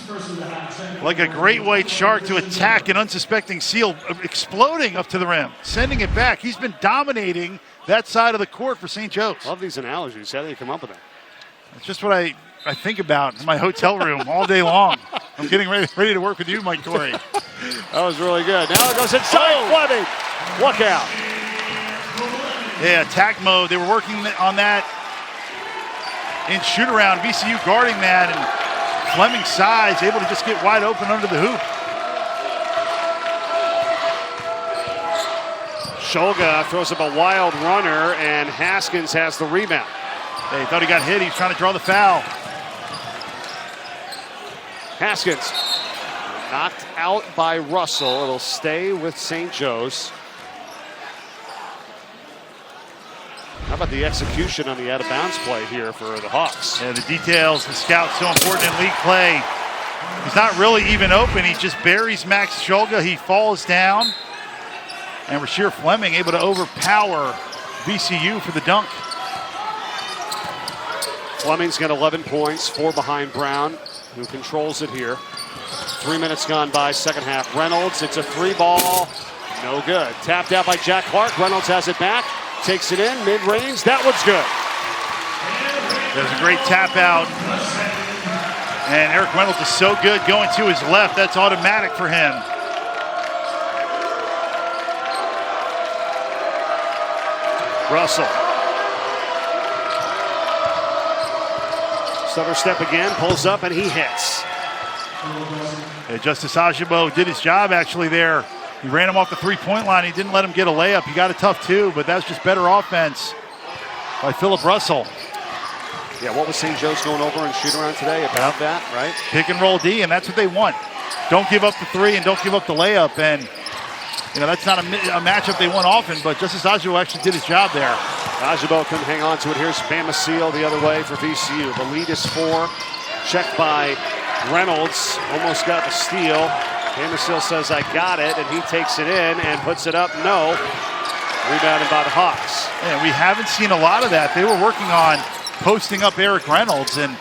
like a great white shark to attack an unsuspecting seal, exploding up to the rim, sending it back. He's been dominating that side of the court for St. Joe's. Love these analogies. How do you come up with that? It's just what I think about in my hotel room all day long. I'm getting ready to work with you, Mike Torrey. That was really good. Now it goes inside. Fleming. Look out. Yeah, attack mode. They were working on that in shoot around. VCU guarding that, and Fleming's size able to just get wide open under the hoop. Shulga throws up a wild runner, and Haskins has the rebound. Hey, he thought he got hit. He was trying to draw the foul. Haskins knocked out by Russell. It'll stay with St. Joe's. How about the execution on the out-of-bounds play here for the Hawks? Yeah, the details, the scout's so important in league play. He's not really even open. He just buries Max Shulga. He falls down. And Rasheer Fleming able to overpower VCU for the dunk. Fleming's got 11 points, 4 behind Brown, who controls it here. 3 minutes gone by, second half. Reynolds, it's a 3-ball. No good. Tapped out by Jack Clark. Reynolds has it back. Takes it in, mid-range. That one's good. There's a great tap out. And Eric Reynolds is so good going to his left. That's automatic for him. Russell. Stutter step again, pulls up, and he hits. Yeah, Justice Ajabo did his job actually there. He ran him off the three-point line. He didn't let him get a layup. He got a tough 2, but that's just better offense by Philip Russell. Yeah, what was St. Joe's going over and shoot around today about that, right? Pick and roll D, and that's what they want. Don't give up the 3 and don't give up the layup. And, you know, that's not a matchup they want often, but Justice Ajabo actually did his job there. Ajabo couldn't hang on to it. Here's Bama Seal the other way for VCU. The lead is 4. Checked by Reynolds. Almost got the steal. Bama Seal says, I got it, and he takes it in and puts it up. No. Rebounded by the Hawks. And we haven't seen a lot of that. They were working on posting up Eric Reynolds, and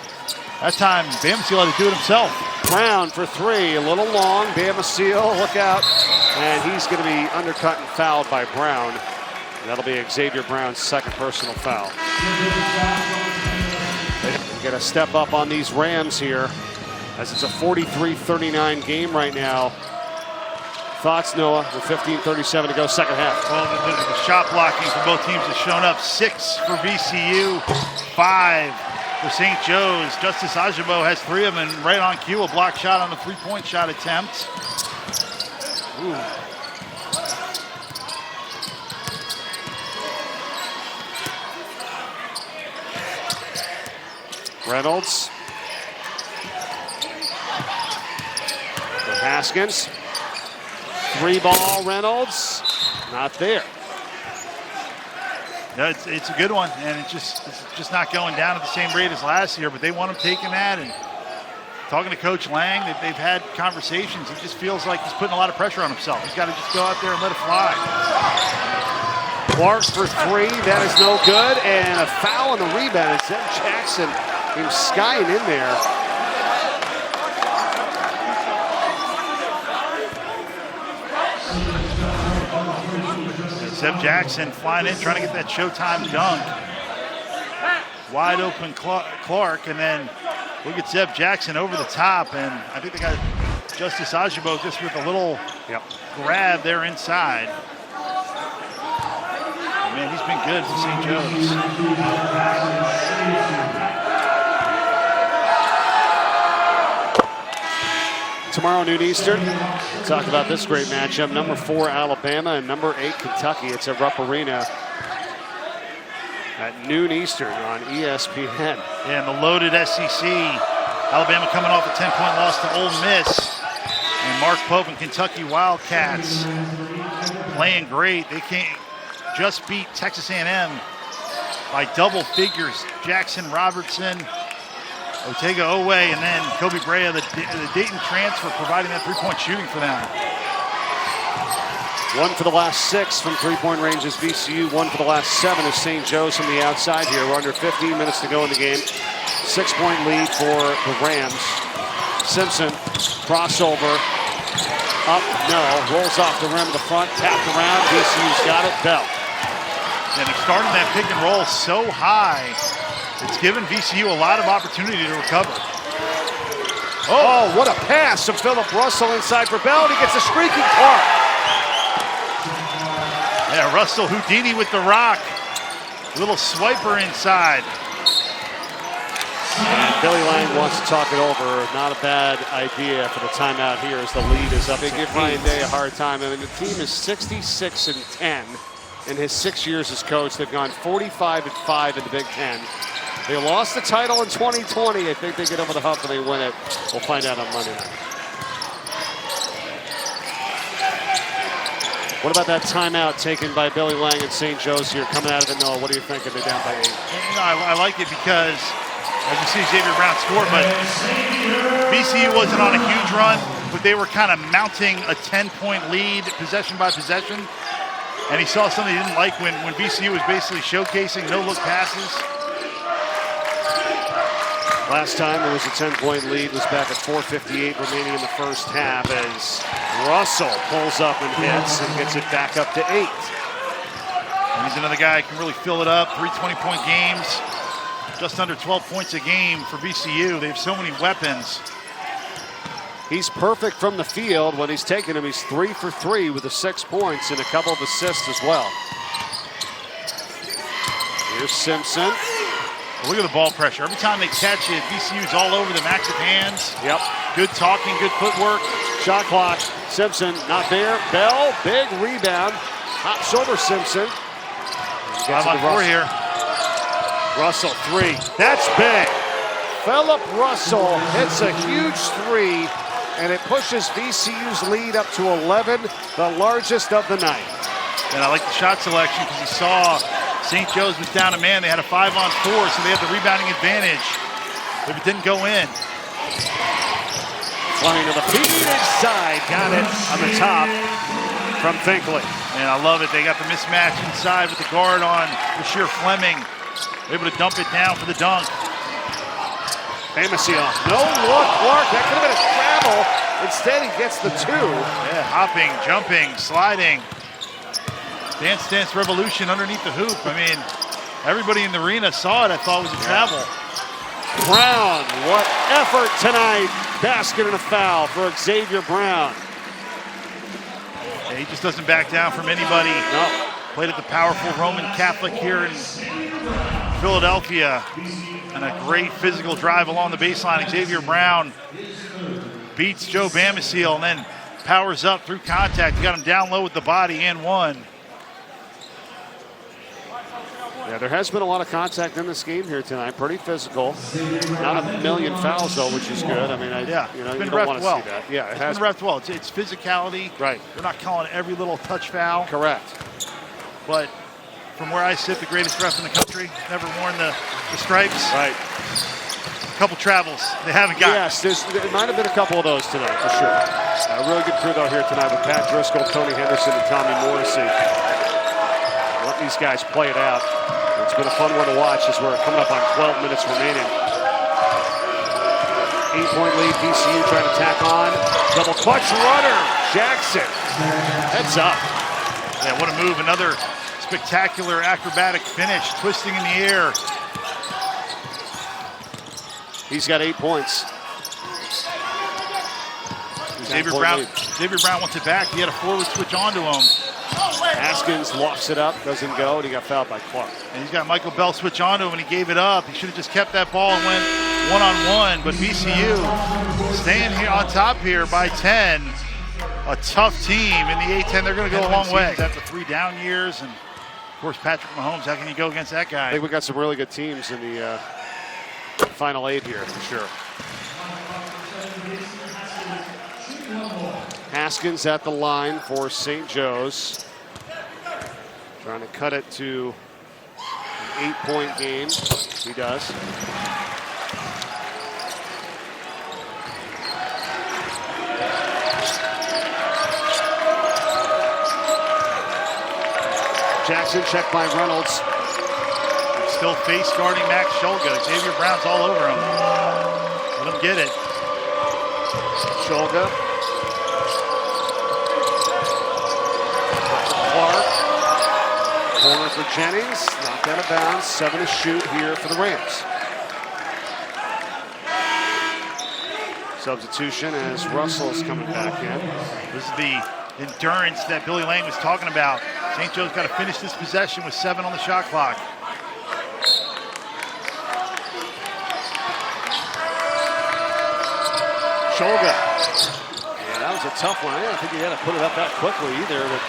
that time Bama Seal had to do it himself. Brown for 3, a little long. Bama Seal, look out. And he's going to be undercut and fouled by Brown. And that'll be Xavier Brown's second personal foul. They get a step up on these Rams here, as it's a 43-39 game right now. Thoughts, Noah, with 15:37 to go, second half? Well, the shot blocking for both teams has shown up. 6 for VCU, 5 for St. Joe's. Justice Ajabo has 3 of them, and right on cue, a block shot on the three-point shot attempt. Ooh. Reynolds. For Haskins. 3-ball Reynolds. Not there. No, it's a good one, and it's just not going down at the same rate as last year, but they want him taking that. And talking to Coach Lang, they've had conversations. It just feels like he's putting a lot of pressure on himself. He's got to just go out there and let it fly. Clark for 3, that is no good, and a foul on the rebound. It's Zeb Jackson, he was skying in there. Zeb Jackson flying in, trying to get that Showtime dunk. Wide open Clark, and then look at Zeb Jackson over the top, and I think they got Justice Ajabo just with a little grab there inside. Man, he's been good for St. Joe's. Tomorrow, noon Eastern, we'll talk about this great matchup. Number 4, Alabama, and number 8, Kentucky. It's at Rupp Arena at noon Eastern on ESPN. Yeah, and the loaded SEC. Alabama coming off a 10-point loss to Ole Miss. And Mark Pope and Kentucky Wildcats playing great. They can't just beat Texas A&M by double figures. Jackson Robertson, Otega Owe, and then Kobe Brea, the Dayton transfer, providing that three-point shooting for them. 1 for the last 6 from three-point range is VCU. 1 for the last 7 is St. Joe's from the outside here. We're under 15 minutes to go in the game. 6-point lead for the Rams. Simpson, crossover, up, no, rolls off the rim of the front, tapped around, VCU's got it, Bell. And they're starting that pick and roll so high, it's given VCU a lot of opportunity to recover. Oh, what a pass from Philip Russell inside for Bell, and he gets a streaking Clark. Yeah, Russell Houdini with the rock. Little swiper inside. And Billy Lang wants to talk it over. Not a bad idea for the timeout here as the lead is up. They give Ryan Day a hard time. I mean, the team is 66-10 in his 6 years as coach. They've gone 45-5 in the Big Ten. They lost the title in 2020. I think they get over the hump and they win it. We'll find out on Monday night. What about that timeout taken by Billy Lang at St. Joe's here, coming out of it? Noah, what do you think? Are they down by 8? You know, I like it because, as you see, Xavier Brown scored, but VCU wasn't on a huge run, but they were kind of mounting a 10-point lead, possession by possession. And he saw something he didn't like when VCU was basically showcasing no-look passes. Last time it was a 10-point lead was back at 4:58 remaining in the first half as Russell pulls up and hits and gets it back up to 8. And he's another guy who can really fill it up. 3 20-point games, just under 12 points a game for VCU. They have so many weapons. He's perfect from the field. When he's taking him, he's 3 for 3 with the 6 points and a couple of assists as well. Here's Simpson. Look at the ball pressure. Every time they catch it, VCU's all over them, active hands. Yep. Good talking, good footwork. Shot clock. Simpson not there. Bell, big rebound. Hops over Simpson. 5 on 4 here. Russell 3. That's big. Philip Russell hits a huge 3, and it pushes VCU's lead up to 11, the largest of the night. And I like the shot selection because he saw St. Joe's was down a man. They had a 5 on 4, so they had the rebounding advantage. If it didn't go in. Fleming to the feed inside. Got it on the top from Finkley. And I love it. They got the mismatch inside with the guard on Bashir Fleming. Able to dump it down for the dunk. Amicia, no look, Clark. That could have been a travel. Instead, he gets the 2. Yeah, hopping, jumping, sliding. Dance Dance Revolution underneath the hoop. I mean, everybody in the arena saw it. I thought it was a travel. Brown, what effort tonight. Basket and a foul for Xavier Brown. Yeah, he just doesn't back down from anybody. No. Played at the powerful Roman Catholic here in Philadelphia. And a great physical drive along the baseline. Xavier Brown beats Joe Bamasiel and then powers up through contact. He got him down low with the body and one. Yeah, there has been a lot of contact in this game here tonight. Pretty physical. Not a million fouls, though, which is good. I mean, you don't want to see that. Yeah, it has been refed well. It's physicality. Right. They're not calling every little touch foul. Correct. But from where I sit, the greatest ref in the country, never worn the stripes. Right. A couple travels they haven't got. Yes, there might have been a couple of those tonight, for sure. A really good crew, though, here tonight with Pat Driscoll, Tony Henderson, and Tommy Morrissey. Let these guys play it out. It's been a fun one to watch as we're coming up on 12 minutes remaining. 8-point lead, VCU trying to tack on. Double clutch runner, Jackson. Heads up. Yeah, what a move. Another spectacular acrobatic finish, twisting in the air. He's got 8 points. Xavier Brown wants it back. He had a forward switch onto him. Haskins lofts it up, doesn't go, and he got fouled by Clark. And he's got Michael Bell switch onto him, and he gave it up. He should have just kept that ball and went one-on-one, but VCU staying here on top here by 10. A tough team in the A-10. They're going to go a long way. After 3 down years, and of course Patrick Mahomes, how can you go against that guy? I think we got some really good teams in the final 8 here, for sure. Haskins at the line for St. Joe's. Trying to cut it to an 8-point game. He does. Jackson checked by Reynolds. Still face guarding Max Shulga. Xavier Brown's all over him. Let him get it. Shulga. Clark. Corner for Jennings. Knocked out of bounds. 7 to shoot here for the Rams. Substitution as Russell's coming back in. This is the endurance that Billy Lane was talking about. St. Joe's got to finish this possession with 7 on the shot clock. Shulga. Yeah, that was a tough one. I don't think you got to put it up that quickly either. But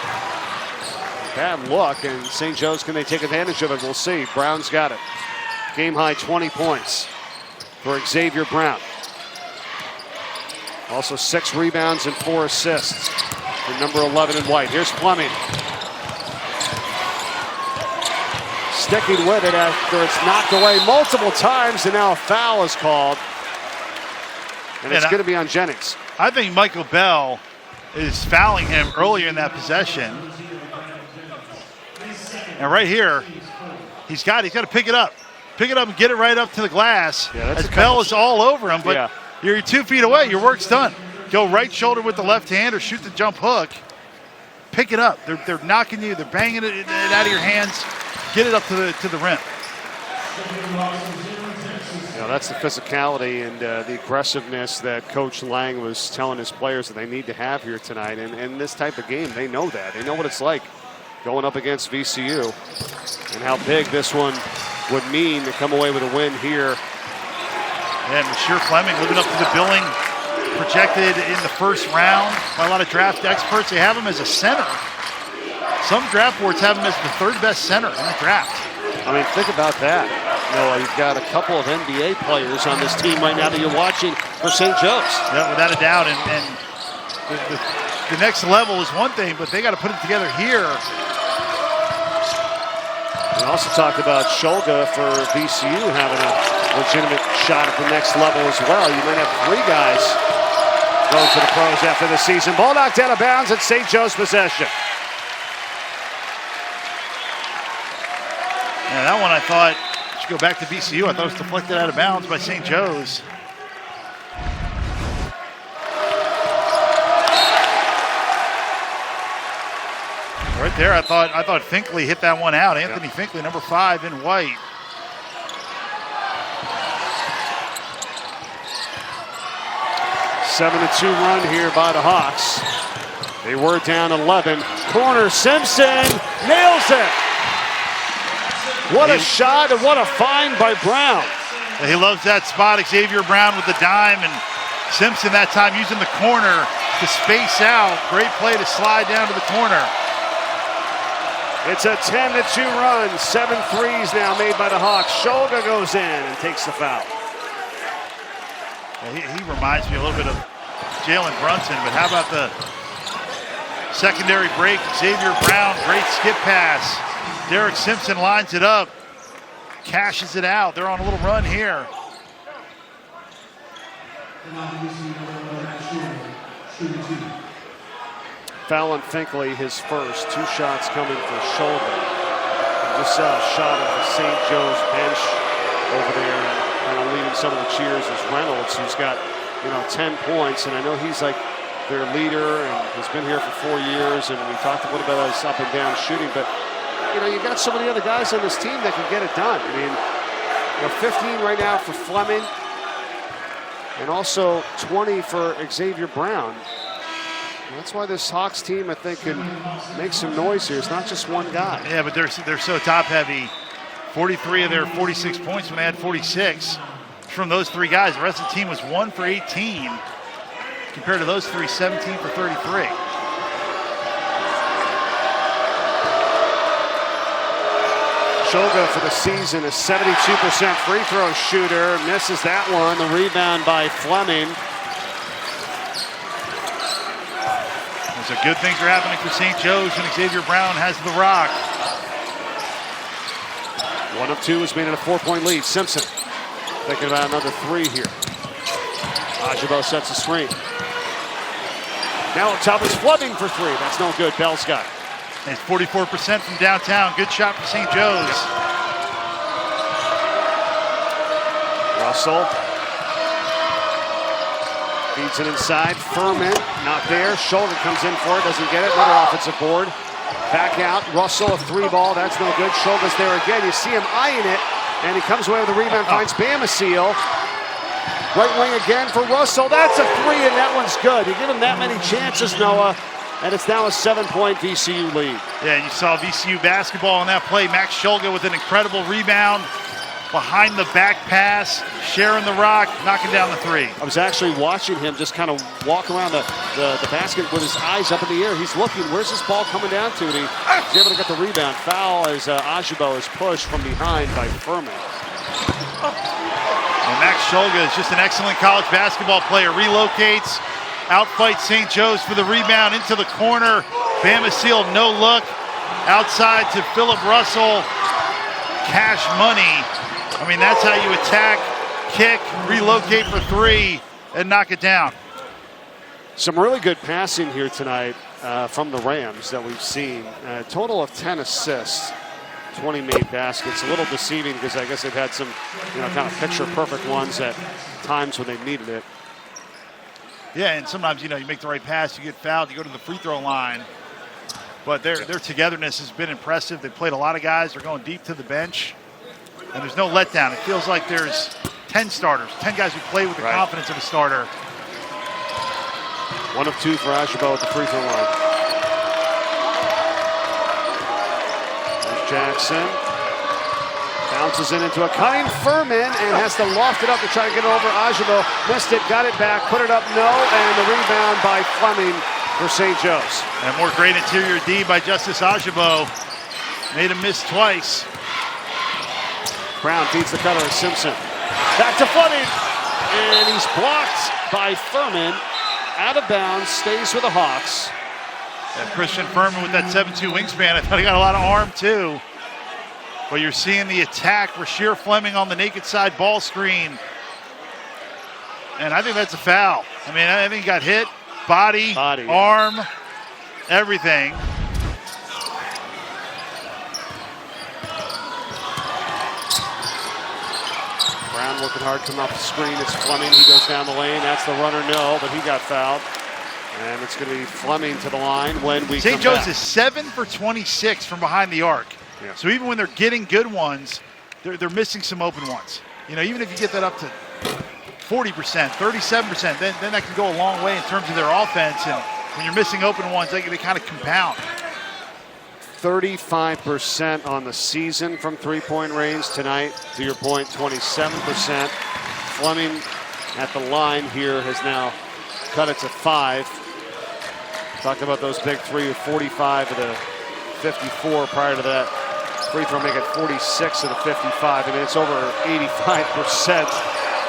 bad luck, and St. Joe's, can they take advantage of it? We'll see. Brown's got it. Game high 20 points for Xavier Brown. Also 6 rebounds and 4 assists for number 11 in white. Here's Fleming. Sticking with it after it's knocked away multiple times, and now a foul is called. And it's going to be on Jennings. I think Michael Bell is fouling him earlier in that possession. And right here, he's got to pick it up. Pick it up and get it right up to the glass. Yeah, as Bell is all over him, but yeah. You're 2 feet away. Your work's done. Go right shoulder with the left hand or shoot the jump hook. Pick it up. They're knocking you. They're banging it out of your hands. Get it up to the rim. You know, that's the physicality and the aggressiveness that Coach Lang was telling his players that they need to have here tonight. And in this type of game, they know that. They know what it's like going up against VCU and how big this one would mean to come away with a win here. And Monsieur Fleming living up to the billing projected in the first round by a lot of draft experts. They have him as a center. Some draft boards have him as the 3rd best center in the draft. I mean, think about that. Noah, you've got a couple of NBA players on this team right now that you're watching for St. Joe's. Yeah, without a doubt. And the next level is one thing, but they got to put it together here. We also talked about Shulga for VCU having a legitimate shot at the next level as well. You might have 3 guys going to the pros after the season. Ball knocked out of bounds at St. Joe's possession. Yeah, that one I thought should go back to VCU. I thought it was deflected out of bounds by St. Joe's. Right there, I thought Finkley hit that one out. Anthony Finkley, number 5 in white. A 7-2 run here by the Hawks. They were down 11. Corner, Simpson nails it. What a shot and what a find by Brown. He loves that spot. Xavier Brown with the dime, and Simpson that time using the corner to space out. Great play to slide down to the corner. It's a 10-2 run. 7 threes now made by the Hawks. Shulga goes in and takes the foul. Yeah, he reminds me a little bit of Jalen Brunson, but how about the secondary break? Xavier Brown, great skip pass. Derek Simpson lines it up, cashes it out. They're on a little run here. Foul on Finkley, his first. 2 shots coming for Shulga. Just saw a shot of the St. Joe's bench over there, kind of leading some of the cheers is Reynolds, who's got 10 points, and I know he's like their leader and has been here for 4 years. And we talked a little bit about his up and down shooting, but you got so many other guys on this team that can get it done. I mean, 15 right now for Fleming, and also 20 for Xavier Brown. That's why this Hawks team, I think, can make some noise here. It's not just one guy. Yeah, but they're so top heavy. 43 of their 46 points when they had 46 from those 3 guys. The rest of the team was 1 for 18 compared to those 3, 17 for 33. Shulga for the season, a 72% free throw shooter. Misses that one. The rebound by Fleming. So good things are happening for St. Joe's, and Xavier Brown has the rock. 1 of 2 has made it a 4-point lead. Simpson thinking about another 3 here. Ajabo sets the screen. Now on top is Fleming for 3. That's no good. Bell's got it. It's 44% from downtown. Good shot for St. Joe's. Russell feeds it inside. Furman not there. Shoulder comes in for it. Doesn't get it. Another offensive board. Back out. Russell, a 3 ball. That's no good. Shoulder's there again. You see him eyeing it. And he comes away with a rebound. Finds Bamasil. Right wing again for Russell. That's a 3, and that one's good. You give him that many chances, Noah, and it's now a 7-point VCU lead. Yeah, and you saw VCU basketball on that play. Max Shulga with an incredible rebound. Behind the back pass, sharing the rock, knocking down the 3. I was actually watching him just kind of walk around the basket with his eyes up in the air. He's looking, where's this ball coming down to? And he's able to get the rebound. Foul as Ajabo is pushed from behind by Furman. And Max Shulga is just an excellent college basketball player. Relocates, outfights St. Joe's for the rebound into the corner. Bamasil, no look. Outside to Philip Russell. Cash money. I mean, that's how you attack, kick, relocate for 3, and knock it down. Some really good passing here tonight from the Rams that we've seen. A total of 10 assists, 20 made baskets. A little deceiving because I guess they've had some, kind of picture-perfect ones at times when they needed it. Yeah, and sometimes, you make the right pass, you get fouled, you go to the free throw line. But their togetherness has been impressive. They played a lot of guys. They're going deep to the bench. And there's no letdown. It feels like there's 10 starters, 10 guys who play with the confidence of a starter. 1 of 2 for Ajabo at the free throw line. There's Jackson. Bounces it into a cutting Furman and has to loft it up to try to get it over. Ajabo missed it, got it back, put it up, no, and the rebound by Fleming for St. Joe's. And more great interior D by Justice Ajabo. Made him miss twice. Brown feeds the cutter to Simpson. Back to Fleming. And he's blocked by Furman. Out of bounds, stays with the Hawks. And Christian Furman with that 7'2" wingspan. I thought he got a lot of arm too. But you're seeing the attack. Rasheer Fleming on the naked side ball screen. And I think that's a foul. I mean, I think he got hit. Body, arm, everything. Brown working hard, coming off the screen. It's Fleming. He goes down the lane. That's the runner, no, but he got fouled. And it's going to be Fleming to the line when we come back. St. Joe's is 7 for 26 from behind the arc. Yeah. So even when they're getting good ones, they're missing some open ones. Even if you get that up to 40%, 37%, then that can go a long way in terms of their offense. And when you're missing open ones, they kind of compound. 35% on the season from three-point range tonight. To your point, 27%. Fleming at the line here has now cut it to 5. Talked about those big 3 with 45 of the 54 prior to that. Free throw make it 46 of the 55. I mean, it's over 85%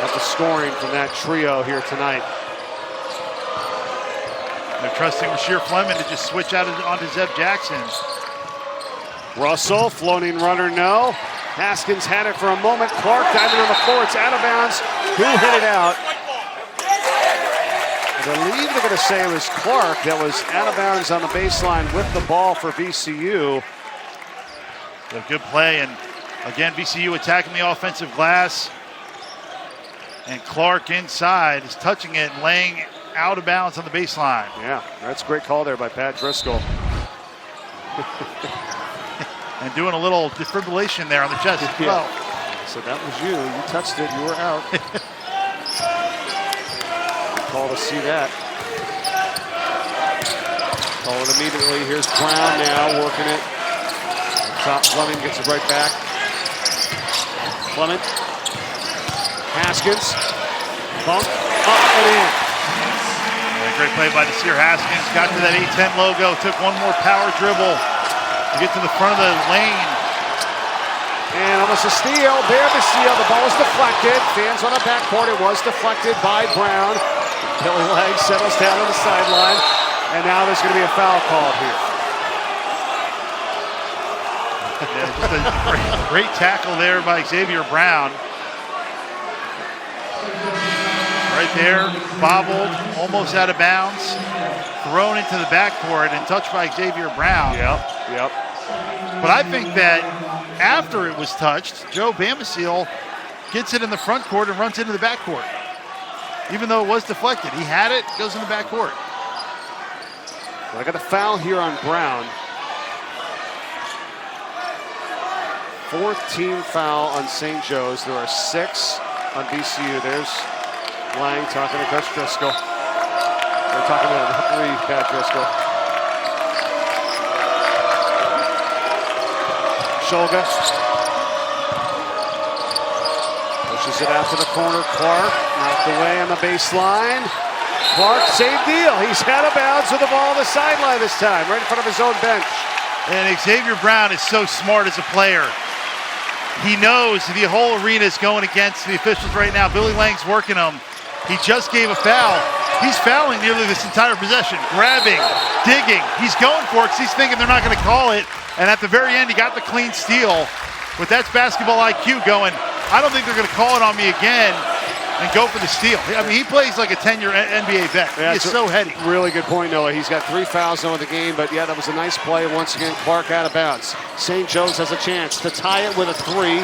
of the scoring from that trio here tonight. They're trusting Rasheer Fleming to just switch out onto Zeb Jackson. Russell, floating runner, no. Haskins had it for a moment. Clark diving on the floor. It's out of bounds. Who hit it out? I believe they're going to say it was Clark that was out of bounds on the baseline with the ball for VCU. A good play, and again, VCU attacking the offensive glass. And Clark inside is touching it and laying out of bounds on the baseline. Yeah, that's a great call there by Pat Driscoll. And doing a little defibrillation there on the chest as well. So that was you. You touched it. You were out. Call to see that. Call it immediately. Here's Brown now working it. Top Fleming gets it right back. Fleming. Haskins. Bump. Up and in. And a great play by Desir Haskins. Got to that 8-10 logo. Took one more power dribble to get to the front of the lane. And almost a steal. There the steal. The ball was deflected. Fans on the backcourt. It was deflected by Brown. Billy Legg settles down on the sideline. And now there's going to be a foul called here. Yeah, just a great tackle there by Xavier Brown. Right there, bobbled, almost out of bounds, thrown into the backcourt and touched by Xavier Brown. Yep. But I think that after it was touched, Joe Bamasiel gets it in the front court and runs into the backcourt. Even though it was deflected, he had it, goes in the backcourt. I got a foul here on Brown. 4th team foul on St. Joe's. There are 6 on VCU. There's Lang talking to Coach Driscoll. They're talking to the referee, Pat Driscoll. Shulga pushes it out to the corner. Clark knocked away on the baseline. Clark, same deal. He's out of bounds with the ball on the sideline this time, right in front of his own bench. And Xavier Brown is so smart as a player. He knows the whole arena is going against the officials right now. Billy Lang's working him. He just gave a foul. He's fouling nearly this entire possession, grabbing, digging. He's going for it because he's thinking they're not going to call it. And at the very end, he got the clean steal. But that's basketball IQ going, I don't think they're going to call it on me again and go for the steal. I mean, he plays like a 10-year NBA vet. Yeah, he is so heady. Really good point, Noah. He's got 3 fouls over the game, but yeah, that was a nice play. Once again, Clark out of bounds. St. Joe's has a chance to tie it with a 3.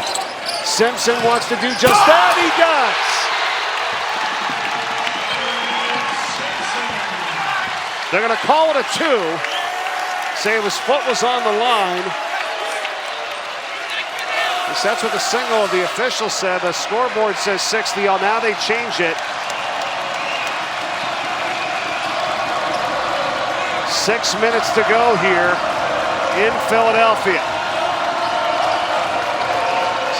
Simpson wants to do just that. He does. They're going to call it a 2. Say his foot was on the line. That's what the signal of the official said. The scoreboard says 60. Now they change it. 6 minutes to go here in Philadelphia.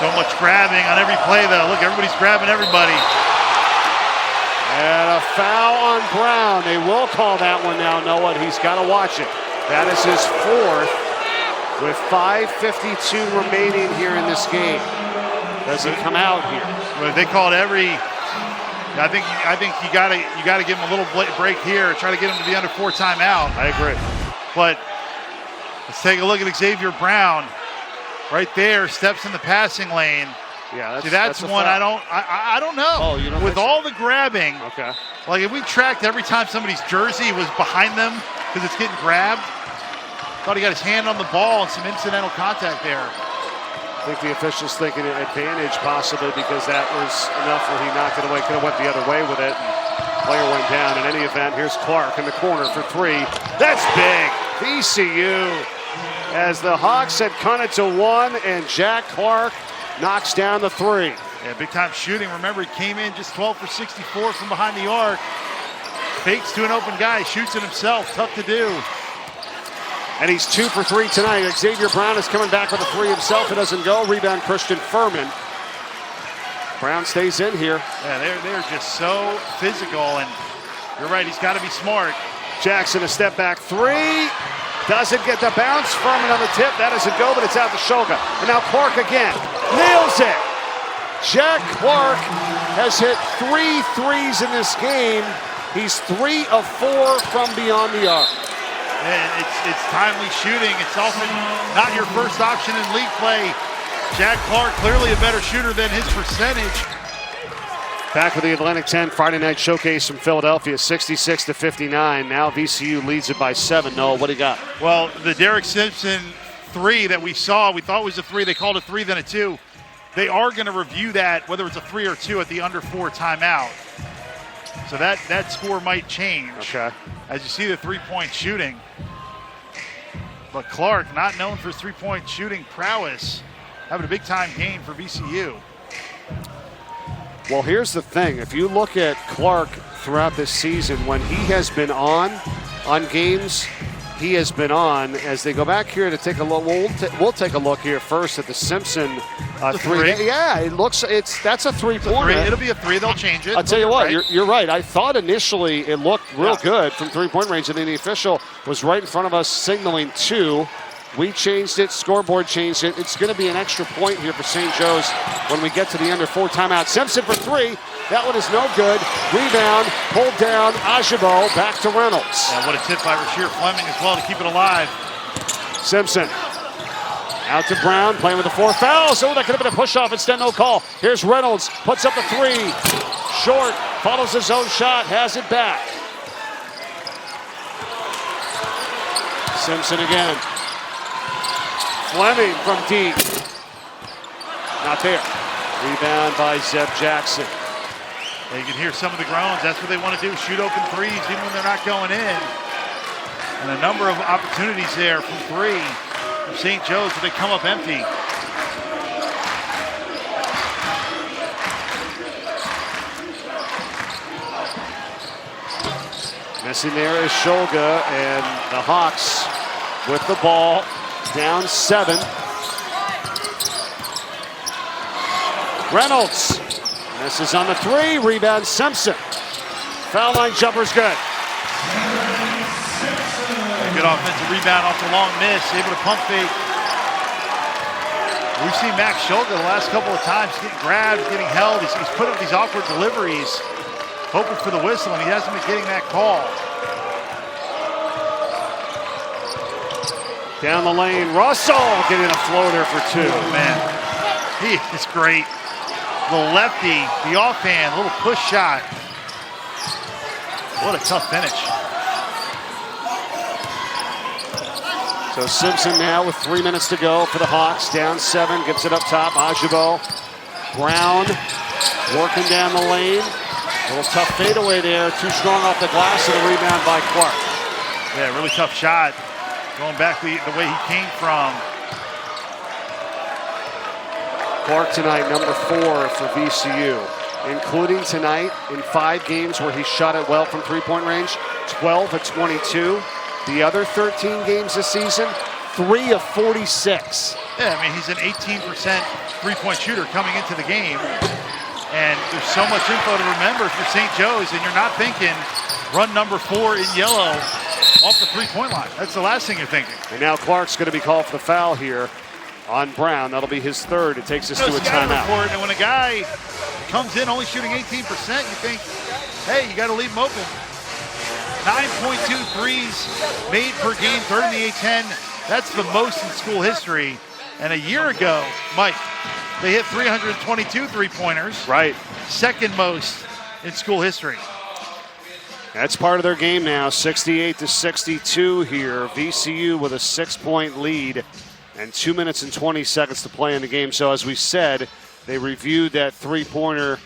So much grabbing on every play, though. Look, everybody's grabbing everybody. And a foul on Brown. They will call that one now, Noah. He's got to watch it. That is his 4th with 5:52 remaining here in this game. Does he come out here? Well, they called every. I think you got to give him a little break here. Try to get him to the under 4 timeout. I agree. But let's take a look at Xavier Brown. Right there, steps in the passing lane. Yeah, that's one I don't know. Oh, you don't with all the grabbing. Okay. Like if we tracked every time somebody's jersey was behind them because it's getting grabbed. Thought he got his hand on the ball and some incidental contact there. I think the officials thinking an advantage possibly because that was enough where he knocked it away. Could have went the other way with it. Player went down. In any event, here's Clark in the corner for 3. That's big. VCU. As the Hawks had cut it to 1, and Jack Clark knocks down the 3. Yeah, big time shooting. Remember, he came in just 12 for 64 from behind the arc. Fakes to an open guy, shoots it himself. Tough to do. And he's 2 for 3 tonight. Xavier Brown is coming back with a 3 himself. It doesn't go. Rebound, Christian Furman. Brown stays in here. Yeah, they're just so physical, and you're right, he's got to be smart. Jackson, a step back 3. Doesn't get the bounce. Furman on the tip. That doesn't go, but it's out to Shulga. And now Clark again. Nails it. Jack Clark has hit 3 threes in this game. He's 3 of 4 from beyond the arc. And it's timely shooting. It's often not your first option in league play. Jack Clark, clearly a better shooter than his percentage. Back with the Atlantic 10 Friday night showcase from Philadelphia, 66-59. Now VCU leads it by 7. Noah, what do you got? Well, the Derek Simpson 3 that we saw, we thought was a 3. They called a 3, then a 2. They are going to review that, whether it's a 3 or 2 at the under 4 timeout. So that score might change. Okay. As you see the 3-point shooting. But Clark, not known for his 3-point shooting prowess, having a big-time game for VCU. Well, here's the thing. If you look at Clark throughout this season, when he has been on games, he has been on. As they go back here to take a look, we'll take a look here first at the Simpson 3. Yeah, that's a 3-pointer. It'll be a 3. They'll change it. I'll tell you what, you're right. I thought initially it looked real good from 3-point range, and then the official was right in front of us signaling 2. We changed it. Scoreboard changed it. It's going to be an extra point here for St. Joe's when we get to the under 4 timeout. Simpson for 3. That one is no good. Rebound, pulled down. Ajabo back to Reynolds. Yeah, what a tip by Rasheer Fleming as well to keep it alive. Simpson. Out to Brown, playing with the 4 fouls. Oh, that could have been a push-off. Instead, no call. Here's Reynolds, puts up the 3. Short, follows his own shot, has it back. Simpson again. Fleming from deep. Not there. Rebound by Zeb Jackson. You can hear some of the groans. That's what they want to do, shoot open threes even when they're not going in. And a number of opportunities there from 3 from St. Joe's, but they come up empty. Missing there is Shulga, and the Hawks with the ball, down 7. Reynolds misses on the 3, rebound Simpson. Foul line jumper's good. Good offensive rebound off the long miss, able to pump fake. We've seen Max Shulga the last couple of times getting grabbed, getting held. He's put up these awkward deliveries, hoping for the whistle, and he hasn't been getting that call. Down the lane, Russell getting a floater for 2. Oh, man, he is great. The lefty, the offhand, little push shot. What a tough finish. So Simpson now with 3 minutes to go for the Hawks, down 7, gets it up top, Ajabo. Brown working down the lane. A little tough fadeaway there, too strong off the glass, and a rebound by Clark. Yeah, really tough shot. Going back the way he came from. Clark tonight, number 4 for VCU, including tonight in 5 games where he shot it well from three-point range, 12 of 22. The other 13 games this season, 3 of 46. Yeah, I mean, he's an 18% three-point shooter coming into the game. And there's so much info to remember for St. Joe's, and you're not thinking run number 4 in yellow off the three-point line. That's the last thing you're thinking. And now Clark's going to be called for the foul here on Brown. That'll be his 3rd. It takes us to a timeout. Report, and when a guy comes in only shooting 18%, you think, hey, you got to leave him open. 9.2 threes made per game, 3rd in the A-10. That's the most in school history. And a year ago, Mike, they hit 322 three-pointers. Right. 2nd most in school history. That's part of their game now, 68-62 here. VCU with a 6-point lead and 2 minutes and 20 seconds to play in the game. So as we said, they reviewed that three-pointer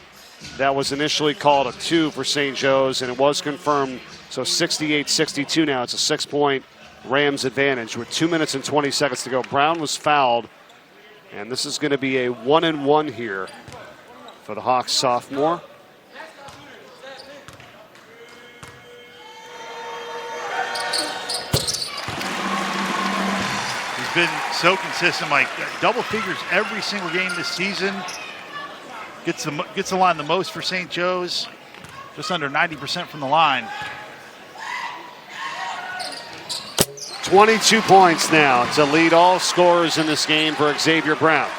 that was initially called a 2 for St. Joe's, and it was confirmed. So 68-62 now. It's a 6-point Rams advantage with 2 minutes and 20 seconds to go. Brown was fouled, and this is going to be a 1-and-1 here for the Hawks sophomore. He's been so consistent, Mike. Double figures every single game this season. Gets the line the most for St. Joe's. Just under 90% from the line. 22 points now to lead all scorers in this game for Xavier Brown.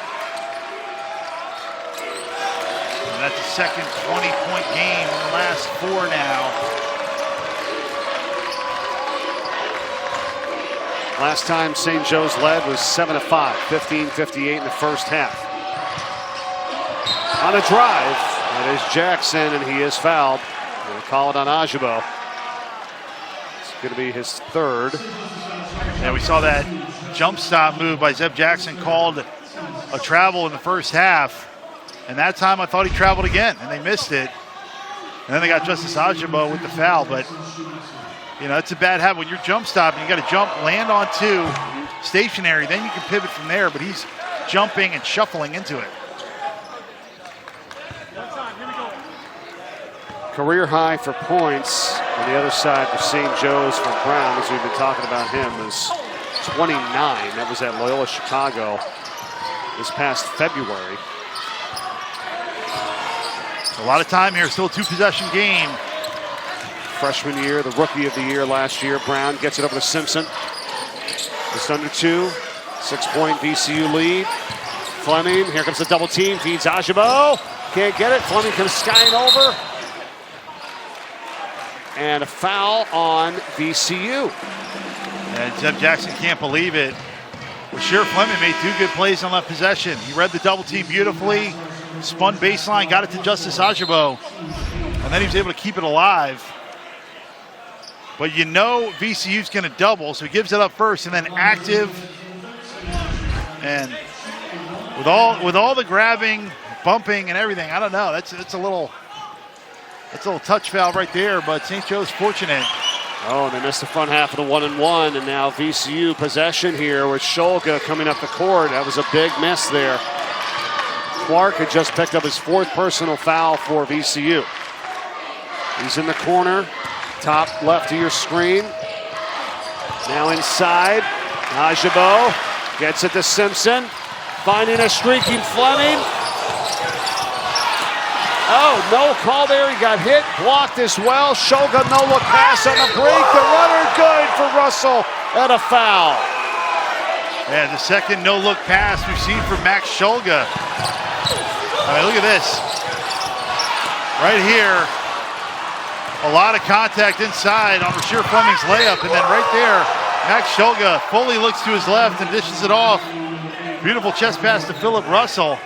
And that's a second 20-point game in the last 4 now. Last time St. Joe's led was 7-5, 15-58 in the first half. On a drive, that is Jackson, and he is fouled. We'll call it on Ajabo. It's going to be his 3rd. Yeah, we saw that jump stop move by Zeb Jackson called a travel in the first half. And that time I thought he traveled again, and they missed it. And then they got Justice Ajabo with the foul. But, you know, it's a bad habit. When you're jump stopping, you got to jump, land on 2, stationary. Then you can pivot from there. But he's jumping and shuffling into it. Career high for points on the other side for St. Joe's for Brown, as we've been talking about him, is 29. That was at Loyola Chicago this past February. A lot of time here, still a 2-possession game. Freshman year, the rookie of the year last year. Brown gets it over to Simpson. Just under 2, 6-point VCU lead. Fleming, here comes the double team, feeds Ajabo. Can't get it, Fleming comes skying over. And a foul on VCU. And Zeb Jackson can't believe it. Bashir Fleming made 2 good plays on that possession. He read the double team beautifully, spun baseline, got it to Justice Ajabo, and then he was able to keep it alive. But you know VCU's going to double, so he gives it up first, and then active. And with all the grabbing, bumping, and everything, I don't know. That's a little touch foul right there. But St. Joe's fortunate. Oh, and they missed the front half of the 1-and-1, and now VCU possession here with Shulga coming up the court. That was a big miss there. Clark had just picked up his 4th personal foul for VCU. He's in the corner, top left of your screen. Now inside, Ajabo gets it to Simpson, finding a streaking Fleming. Oh, no call there. He got hit, blocked as well. Shulga no-look pass on the break. The runner good for Russell and a foul. Yeah, the second no-look pass we've seen from Max Shulga. I mean, look at this. Right here, a lot of contact inside on Bashir Fleming's layup, and then right there, Max Shulga fully looks to his left and dishes it off. Beautiful chest pass to Philip Russell.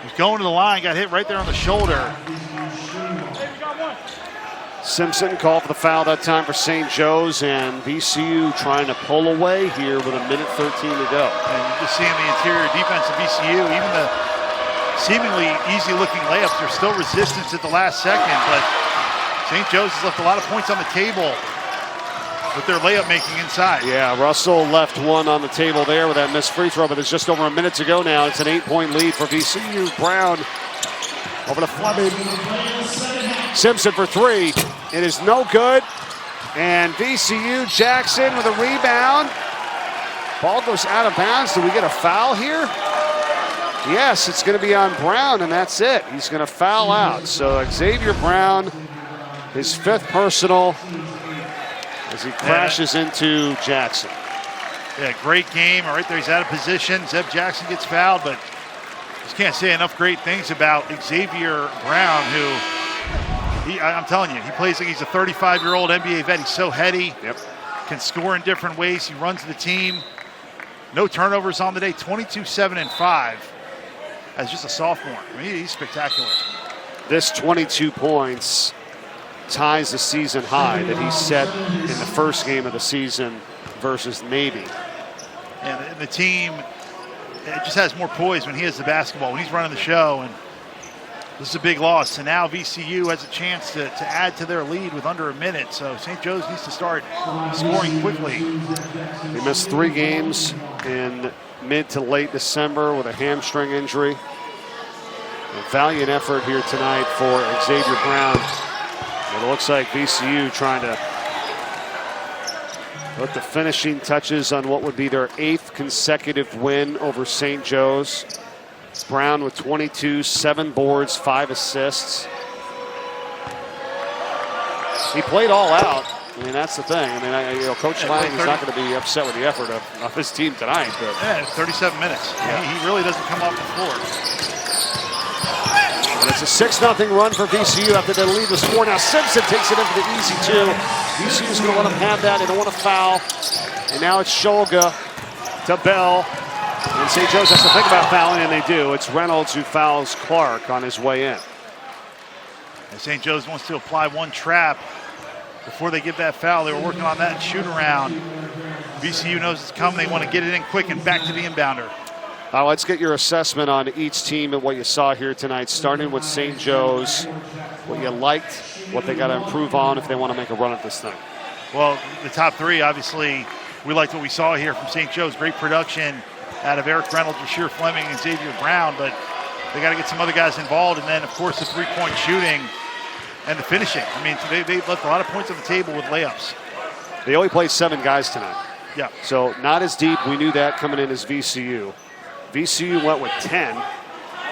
He's going to the line, got hit right there on the shoulder. Simpson called for the foul that time for St. Joe's, and VCU trying to pull away here with 1:13 to go. And you just seeing the interior defense of VCU, even the seemingly easy-looking layups, there's still resistance at the last second, but St. Joe's has left a lot of points on the table with their layup making inside. Yeah, Russell left one on the table there with that missed free throw, but it's just over a minute to go now. It's an 8-point lead for VCU. Brown over to Fleming. Simpson for 3. It is no good. And VCU, Jackson with a rebound. Ball goes out of bounds. Do we get a foul here? Yes, it's going to be on Brown, and that's it. He's going to foul out. So Xavier Brown, his 5th personal, as he crashes into Jackson. Yeah, great game. Right there, he's out of position. Zeb Jackson gets fouled, but just can't say enough great things about Xavier Brown, who, I'm telling you, he plays like he's a 35-year-old NBA vet. He's so heady, can score in different ways. He runs the team. No turnovers on the day, 22, 7, and 5 as just a sophomore. I mean, he's spectacular. This 22 points ties the season high that he set in the first game of the season versus Navy. And the team, it just has more poise when he has the basketball, when he's running the show. And this is a big loss. And now VCU has a chance to add to their lead with under a minute. So St. Joe's needs to start scoring quickly. He missed 3 games in mid to late December with a hamstring injury. A valiant effort here tonight for Xavier Brown. It looks like VCU trying to put the finishing touches on what would be their 8th consecutive win over St. Joe's. Brown with 22, 7 boards, 5 assists. He played all out. I mean, that's the thing. I mean, Coach Lang is not going to be upset with the effort of his team tonight. But yeah, 37 minutes. Yeah. He really doesn't come off the floor. And it's a 6-0 run for VCU after the lead was 4. Now Simpson takes it in for the easy 2. VCU's going to let him have that. They don't want to foul. And now it's Shulga to Bell. And St. Joe's has to think about fouling, and they do. It's Reynolds who fouls Clark on his way in. And St. Joe's wants to apply one trap before they give that foul. They were working on that shoot around. VCU knows it's coming. They want to get it in quick and back to the inbounder. Let's get your assessment on each team and what you saw here tonight, starting with St. Joe's, what you liked, what they got to improve on if they want to make a run at this thing. Well, the top 3, obviously, we liked what we saw here from St. Joe's. Great production out of Eric Reynolds, Bashir Fleming, and Xavier Brown, but they got to get some other guys involved, and then, of course, the 3-point shooting and the finishing. I mean, they left a lot of points on the table with layups. They only played 7 guys tonight. Yeah. So not as deep. We knew that coming in as VCU. VCU went with 10,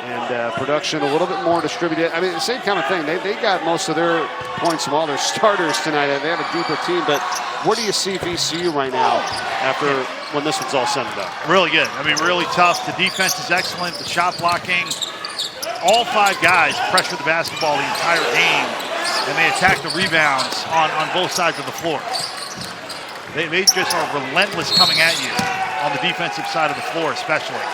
and production a little bit more distributed. I mean, the same kind of thing. They got most of their points from all their starters tonight. They have a deeper team, but where do you see VCU right now after when this one's all said and done? Really good. I mean, really tough. The defense is excellent. The shot blocking. All 5 guys pressure the basketball the entire game, and they attack the rebounds on both sides of the floor. They just are relentless coming at you. on the defensive side of the floor especially.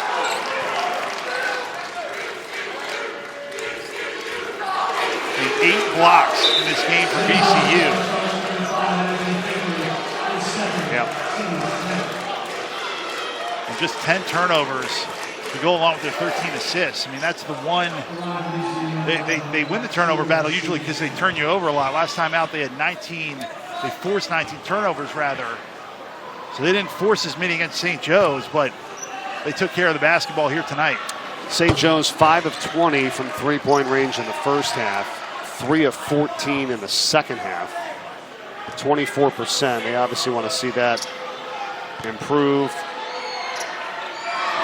And 8 blocks in this game for VCU. Yep. And just 10 turnovers to go along with their 13 assists. I mean, that's the one. They win the turnover battle usually because they turn you over a lot. Last time out, they had 19. They forced 19 turnovers, rather. So they didn't force as many against St. Joe's, but they took care of the basketball here tonight. St. Joe's 5 of 20 from three-point range in the first half, 3 of 14 in the second half, 24%. They obviously want to see that improve.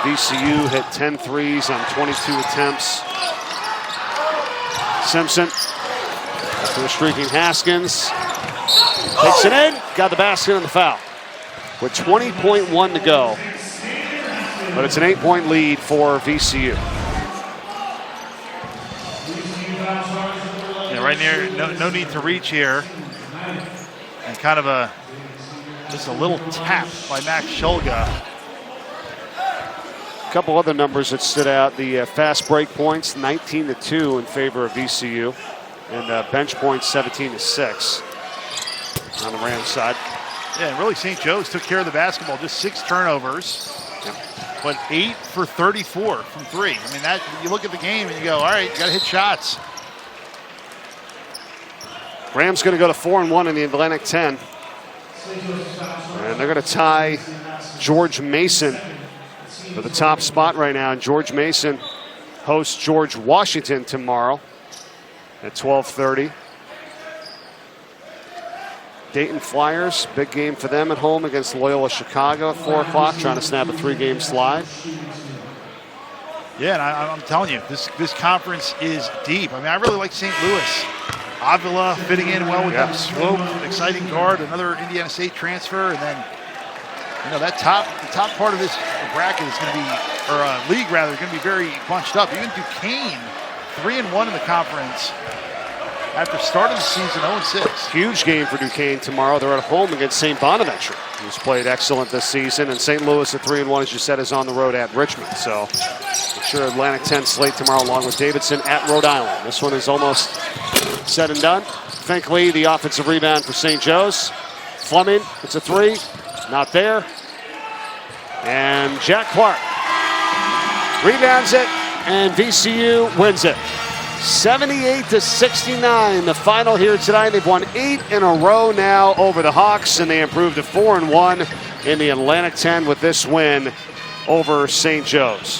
VCU hit 10 threes on 22 attempts. Simpson, after the streaking Haskins, takes it in, got the basket and the foul. With 20.1 to go, but it's an 8-point lead for VCU. Yeah, right near, no need to reach here. And kind of just a little tap by Max Shulga. A couple other numbers that stood out. The fast break points, 19-2 in favor of VCU. And bench points, 17-6 on the Rams side. Yeah, and really St. Joe's took care of the basketball. Just 6 turnovers, but 8 for 34 from 3. I mean, that you look at the game and you go, all right, you got to hit shots. Rams going to go to 4-1 in the Atlantic 10. And they're going to tie George Mason for the top spot right now. And George Mason hosts George Washington tomorrow at 12:30. Dayton Flyers, big game for them at home against Loyola Chicago at 4 o'clock, trying to snap a 3-game slide. Yeah, and I'm telling you, this conference is deep. I mean, I really like St. Louis. Avila fitting in well with them. Swope, an exciting guard, another Indiana State transfer, and then the top part of this bracket is going to be, or league rather, is going to be very bunched up. Even Duquesne, 3-1 in the conference after starting the season 0-6. Huge game for Duquesne tomorrow. They're at home against St. Bonaventure, who's played excellent this season. And St. Louis at 3-1, as you said, is on the road at Richmond. So I'm sure Atlantic 10 slate tomorrow along with Davidson at Rhode Island. This one is almost said and done. Finkley, the offensive rebound for St. Joe's. Fleming, it's a 3. Not there. And Jack Clark rebounds it, and VCU wins it. 78-69, the final here tonight. They've won 8 in a row now over the Hawks, and they improved to 4-1 in the Atlantic 10 with this win over St. Joe's.